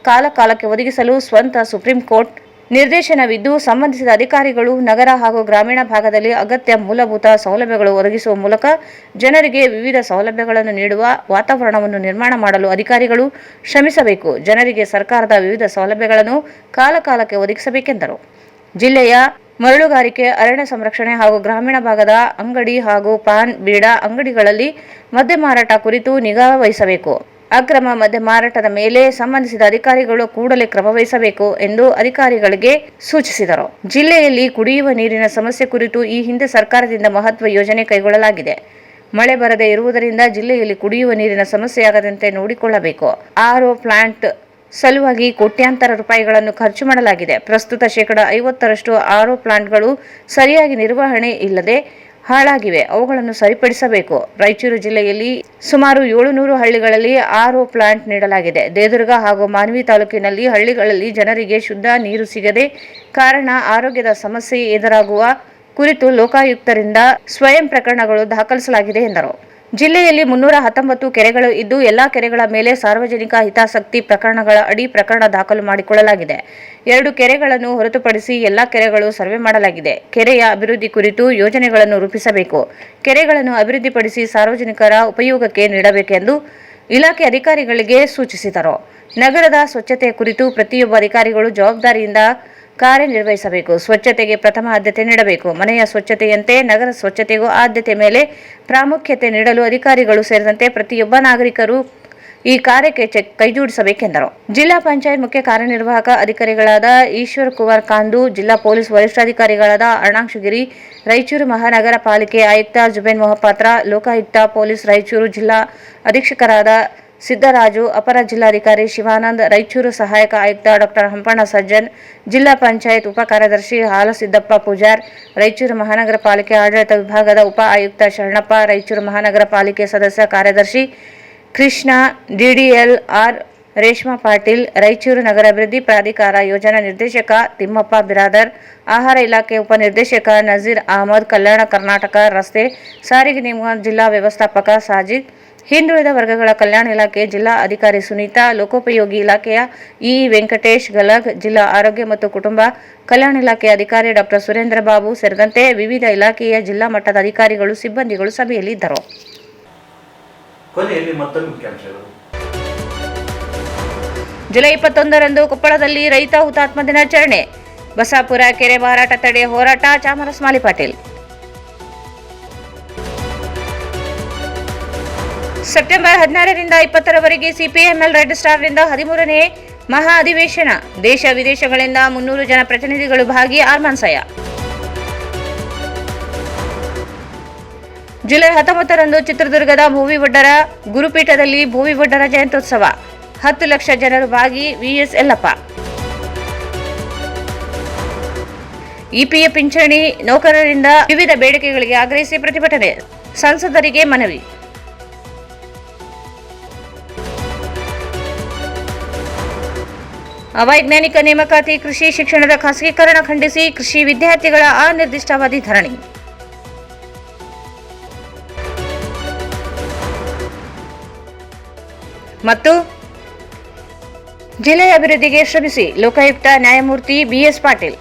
ಕಾಲಕಾಲಕ್ಕೆ ಒದಗಿಸಲು ಸ್ವತಃ ಸುಪ್ರೀಂ ಕೋರ್ಟ್ ನಿರ್ದೇಶನವಿದ್ದು, ಸಂಬಂಧಿಸಿದ ಅಧಿಕಾರಿಗಳು ನಗರ ಹಾಗೂ ಗ್ರಾಮೀಣ ಭಾಗದಲ್ಲಿ ಅಗತ್ಯ ಮೂಲಭೂತ ಸೌಲಭ್ಯಗಳು ಒದಗಿಸುವ ಮೂಲಕ ಜನರಿಗೆ ವಿವಿಧ ಸೌಲಭ್ಯಗಳನ್ನು ನೀಡುವ ವಾತಾವರಣವನ್ನು ನಿರ್ಮಾಣ ಮಾಡಲು ಅಧಿಕಾರಿಗಳು ಶ್ರಮಿಸಬೇಕು. ಜನರಿಗೆ ಸರ್ಕಾರದ ವಿವಿಧ ಸೌಲಭ್ಯಗಳನ್ನು ಕಾಲಕಾಲಕ್ಕೆ ಒದಗಿಸಬೇಕೆಂದರು. ಜಿಲ್ಲೆಯ ಮರಳುಗಾರಿಕೆ, ಅರಣ್ಯ ಸಂರಕ್ಷಣೆ ಹಾಗೂ ಗ್ರಾಮೀಣ ಭಾಗದ ಅಂಗಡಿ ಹಾಗೂ ಪಾನ್ ಬೀಡಾ ಅಂಗಡಿಗಳಲ್ಲಿ ಮದ್ಯ ಮಾರಾಟ ಕುರಿತು ನಿಗಾ ವಹಿಸಬೇಕು. ಅಕ್ರಮ ಮದ್ಯ ಮಾರಾಟದ ಮೇಲೆ ಸಂಬಂಧಿಸಿದ ಅಧಿಕಾರಿಗಳು ಕೂಡಲೇ ಕ್ರಮ ವಹಿಸಬೇಕು ಎಂದು ಅಧಿಕಾರಿಗಳಿಗೆ ಸೂಚಿಸಿದರು. ಜಿಲ್ಲೆಯಲ್ಲಿ ಕುಡಿಯುವ ನೀರಿನ ಸಮಸ್ಯೆ ಕುರಿತು ಈ ಹಿಂದೆ ಸರ್ಕಾರದಿಂದ ಮಹತ್ವ ಯೋಜನೆ ಕೈಗೊಳ್ಳಲಾಗಿದೆ. ಮಳೆ ಬರದೇ ಇರುವುದರಿಂದ ಜಿಲ್ಲೆಯಲ್ಲಿ ಕುಡಿಯುವ ನೀರಿನ ಸಮಸ್ಯೆಯಾಗದಂತೆ ನೋಡಿಕೊಳ್ಳಬೇಕು. ಆರ್ಒ ಪ್ಲಾಂಟ್ ಸಲುವಾಗಿ ಕೋಟ್ಯಾಂತರ ರೂಪಾಯಿಗಳನ್ನು ಖರ್ಚು ಮಾಡಲಾಗಿದೆ. ಪ್ರಸ್ತುತ 50% ಆರ್ಒ ಪ್ಲಾಂಟ್ಗಳು ಸರಿಯಾಗಿ ನಿರ್ವಹಣೆ ಇಲ್ಲದೆ ಹಾಳಾಗಿವೆ. ಅವುಗಳನ್ನು ಸರಿಪಡಿಸಬೇಕು. ರಾಯಚೂರು ಜಿಲ್ಲೆಯಲ್ಲಿ ಸುಮಾರು 700 ಹಳ್ಳಿಗಳಲ್ಲಿ ಆರ್ಒ ಪ್ಲಾಂಟ್ ನೀಡಲಾಗಿದೆ. ದೇದುರ್ಗ ಹಾಗೂ ಮಾನ್ವಿ ತಾಲೂಕಿನಲ್ಲಿ ಹಳ್ಳಿಗಳಲ್ಲಿ ಜನರಿಗೆ ಶುದ್ಧ ನೀರು ಸಿಗದೆ ಕಾರಣ ಆರೋಗ್ಯದ ಸಮಸ್ಯೆ ಎದುರಾಗುವ ಕುರಿತು ಲೋಕಾಯುಕ್ತರಿಂದ ಸ್ವಯಂ ಪ್ರಕರಣಗಳು ದಾಖಲಿಸಲಾಗಿದೆ ಎಂದರು. ಜಿಲ್ಲೆಯಲ್ಲಿ 319 ಕೆರೆಗಳು ಇದ್ದು, ಎಲ್ಲಾ ಕೆರೆಗಳ ಮೇಲೆ ಸಾರ್ವಜನಿಕ ಹಿತಾಸಕ್ತಿ ಪ್ರಕರಣಗಳ ಅಡಿ ಪ್ರಕರಣ ದಾಖಲು ಮಾಡಿಕೊಳ್ಳಲಾಗಿದೆ. 2 ಕೆರೆಗಳನ್ನು ಹೊರತುಪಡಿಸಿ ಎಲ್ಲಾ ಕೆರೆಗಳು ಸರ್ವೆ ಮಾಡಲಾಗಿದೆ. ಕೆರೆಯ ಅಭಿವೃದ್ಧಿ ಕುರಿತು ಯೋಜನೆಗಳನ್ನು ರೂಪಿಸಬೇಕು. ಕೆರೆಗಳನ್ನು ಅಭಿವೃದ್ಧಿಪಡಿಸಿ ಸಾರ್ವಜನಿಕರ ಉಪಯೋಗಕ್ಕೆ ನೀಡಬೇಕೆಂದು ಇಲಾಖೆ ಅಧಿಕಾರಿಗಳಿಗೆ ಸೂಚಿಸಿದರು. ನಗರದ ಸ್ವಚ್ಛತೆ ಕುರಿತು ಪ್ರತಿಯೊಬ್ಬ ಅಧಿಕಾರಿಗಳು ಜವಾಬ್ದಾರಿಯಿಂದ ಕಾರ್ಯನಿರ್ವಹಿಸಬೇಕು. ಸ್ವಚ್ಛತೆಗೆ ಪ್ರಥಮ ಆದ್ಯತೆ ನೀಡಬೇಕು. ಮನೆಯ ಸ್ವಚ್ಛತೆಯಂತೆ ನಗರ ಸ್ವಚ್ಛತೆಗೂ ಆದ್ಯತೆ ಮೇಲೆ ಪ್ರಾಮುಖ್ಯತೆ ನೀಡಲು ಅಧಿಕಾರಿಗಳು ಸೇರಿದಂತೆ ಪ್ರತಿಯೊಬ್ಬ ನಾಗರಿಕರು ಈ ಕಾರ್ಯಕ್ಕೆ ಕೈಜೋಡಿಸಬೇಕೆಂದರು. ಜಿಲ್ಲಾ ಪಂಚಾಯತ್ ಮುಖ್ಯ ಕಾರ್ಯನಿರ್ವಾಹಕ ಅಧಿಕಾರಿಗಳಾದ ಈಶ್ವರ್ ಕುಮಾರ್ ಕಾಂದು, ಜಿಲ್ಲಾ ಪೊಲೀಸ್ ವರಿಷ್ಠಾಧಿಕಾರಿಗಳಾದ ಅರುಣಾಕ್ಷಗಿರಿ, ರಾಯಚೂರು ಮಹಾನಗರ ಪಾಲಿಕೆ ಆಯುಕ್ತ ಜುಬೇನ್ ಮೊಹಪಾತ್ರ, ಲೋಕಾಯುಕ್ತ ಪೊಲೀಸ್ ರಾಯಚೂರು ಜಿಲ್ಲಾ ಅಧೀಕ್ಷಕರಾದ ಸಿದ್ದರಾಜು, ಅಪರ ಜಿಲ್ಲಾಧಿಕಾರಿ ಶಿವಾನಂದ್, ರಾಯಚೂರು ಸಹಾಯಕ ಆಯುಕ್ತ ಡಾ ಹಂಪಣ್ಣ ಸಜ್ಜನ್, ಜಿಲ್ಲಾ ಪಂಚಾಯತ್ ಉಪ ಕಾರ್ಯದರ್ಶಿ ಹಾಲಸಿದ್ದಪ್ಪ ಪೂಜಾರ್, ರಾಯಚೂರು ಮಹಾನಗರ ಪಾಲಿಕೆ ಆಡಳಿತ ವಿಭಾಗದ ಉಪ ಆಯುಕ್ತ ಶರಣಪ್ಪ, ರಾಯಚೂರು ಮಹಾನಗರ ಪಾಲಿಕೆ ಸದಸ್ಯ ಕಾರ್ಯದರ್ಶಿ ಕೃಷ್ಣ, ಡಿಡಿಎಲ್ಆರ್ ರೇಷ್ಮಾ ಪಾಟೀಲ್, ರಾಯಚೂರು ನಗರಾಭಿವೃದ್ಧಿ ಪ್ರಾಧಿಕಾರ ಯೋಜನಾ ನಿರ್ದೇಶಕ ತಿಮ್ಮಪ್ಪ ಬಿರಾದರ್, ಆಹಾರ ಇಲಾಖೆ ಉಪನಿರ್ದೇಶಕ ನಜೀರ್ ಅಹಮದ್, ಕಲ್ಯಾಣ ಕರ್ನಾಟಕ ರಸ್ತೆ ಸಾರಿಗೆ ನಿಗಮ ಜಿಲ್ಲಾ ವ್ಯವಸ್ಥಾಪಕ ಸಾಜಿದ್, ಹಿಂದುಳಿದ ವರ್ಗಗಳ ಕಲ್ಯಾಣ ಇಲಾಖೆ ಜಿಲ್ಲಾ ಅಧಿಕಾರಿ ಸುನೀತಾ, ಲೋಕೋಪಯೋಗಿ ಇಲಾಖೆಯ ಇ ವೆಂಕಟೇಶ್ ಗಲಗ್, ಜಿಲ್ಲಾ ಆರೋಗ್ಯ ಮತ್ತು ಕುಟುಂಬ ಕಲ್ಯಾಣ ಇಲಾಖೆಯ ಅಧಿಕಾರಿ ಡಾ ಸುರೇಂದ್ರ ಬಾಬು ಸೇರಿದಂತೆ ವಿವಿಧ ಇಲಾಖೆಯ ಜಿಲ್ಲಾ ಮಟ್ಟದ ಅಧಿಕಾರಿಗಳು, ಸಿಬ್ಬಂದಿಗಳು ಸಭೆಯಲ್ಲಿ ಇದ್ದರು. ಕೊನೆಯಲ್ಲಿ ಮತ್ತೊಂದು ಮುಖ್ಯಾಂಶಗಳು. ಜುಲೈ 21ರಂದು ಕೊಪ್ಪಳದಲ್ಲಿ ರೈತ ಹುತಾತ್ಮ ದಿನಾಚರಣೆ. ಬಸಾಪುರ ಕೆರೆ ಮಾರಾಟ ತಡೆ ಹೋರಾಟ. ಚಾಮರಸ್ ಮಾಲಿ ಪಾಟೀಲ್. ಸೆಪ್ಟೆಂಬರ್ 16ರಿಂದ 20ರವರೆಗೆ ಸಿಪಿಎಂಎಲ್ ರೆಡ್ ಸ್ಟಾರ್ನಿಂದ 13ನೇ ಮಹಾ ಅಧಿವೇಶನ. ದೇಶ ವಿದೇಶಗಳಿಂದ 300 ಜನ ಪ್ರತಿನಿಧಿಗಳು ಭಾಗಿ. ಆರ್ಮಾನ್ಸಯ್ಯ. ಜುಲೈ 19ರಂದು ಚಿತ್ರದುರ್ಗದ ಭೂವಿವಡ್ಡರ ಗುರುಪೀಠದಲ್ಲಿ ಭೂವಿವಡ್ಡರ ಜಯಂತ್ಯೋತ್ಸವ. 10 ಲಕ್ಷ ಜನರು ಭಾಗಿ. ವಿಎಸ್ ಯಲ್ಲಪ್ಪ. ಇಪಿಎಫ್ ಪಿಂಚಣಿ ನೌಕರರಿಂದ ವಿವಿಧ ಬೇಡಿಕೆಗಳಿಗೆ ಆಗ್ರಹಿಸಿ ಪ್ರತಿಭಟನೆ. ಸಂಸದರಿಗೆ ಮನವಿ. ಅವೈಜ್ಞಾನಿಕ ನೇಮಕಾತಿ, ಕೃಷಿ ಶಿಕ್ಷಣದ ಖಾಸಗೀಕರಣ ಖಂಡಿಸಿ ಕೃಷಿ ವಿದ್ಯಾರ್ಥಿಗಳ ಅನಿರ್ದಿಷ್ಟಾವಧಿ ಧರಣಿ. ಮತ್ತು ಜಿಲ್ಲೆಯ ಅಭಿವೃದ್ಧಿಗೆ ಶ್ರಮಿಸಿ ಲೋಕಾಯುಕ್ತ ನ್ಯಾಯಮೂರ್ತಿ ಬಿಎಸ್ ಪಾಟೀಲ್.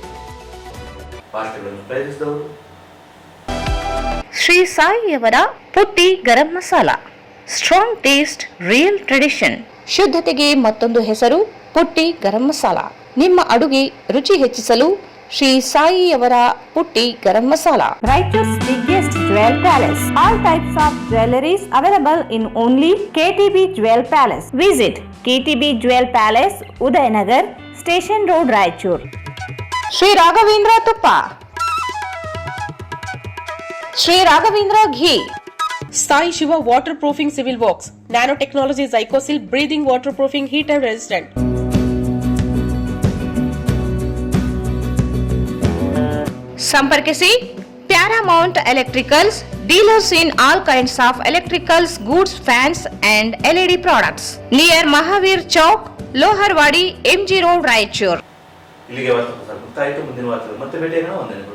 ಶ್ರೀ ಸಾಯಿಯವರ Putti garam masala. Strong taste, real tradition. ಶುದ್ಧತೆಗೆ ಮತ್ತೊಂದು ಹೆಸರು ಪುಟ್ಟಿ ಗರಂ ಮಸಾಲಾ. ನಿಮ್ಮ ಅಡುಗೆ ರುಚಿ ಹೆಚ್ಚಿಸಲು ಶ್ರೀ ಸಾಯಿಯವರ Putti garam masala. Raitu's biggest jewel palace. All types of jewelries available in only KTB Jewel Palace. Visit KTB Jewel Palace, Udayanagar, Station Road, Raichur. Shri Raghavendra ತುಪ್ಪ. ಶ್ರೀ ರಾಘವೇಂದ್ರ ಘೀ. Sai Shiva waterproofing civil works. Nanotechnology Zycosil breathing waterproofing heat and resistant. ಸಂಪರ್ಕಿಸಿ Paramount electricals, Dealers in all kinds of electricals, goods, fans and LED products. Near Mahavir Chowk, Loharwadi, MG Road, Raichur. ಇಲ್ಲಿಗೆ ವಾರ್ತಾ ಪ್ರಸಾರ ಮುಕ್ತಾಯಿತು. ಮುಂದಿನ ವಾರ್ತೆ ಮತ್ತೆ ಭೇಟಿಯಾಗೋಣ. ವಂದನೆಗಳು.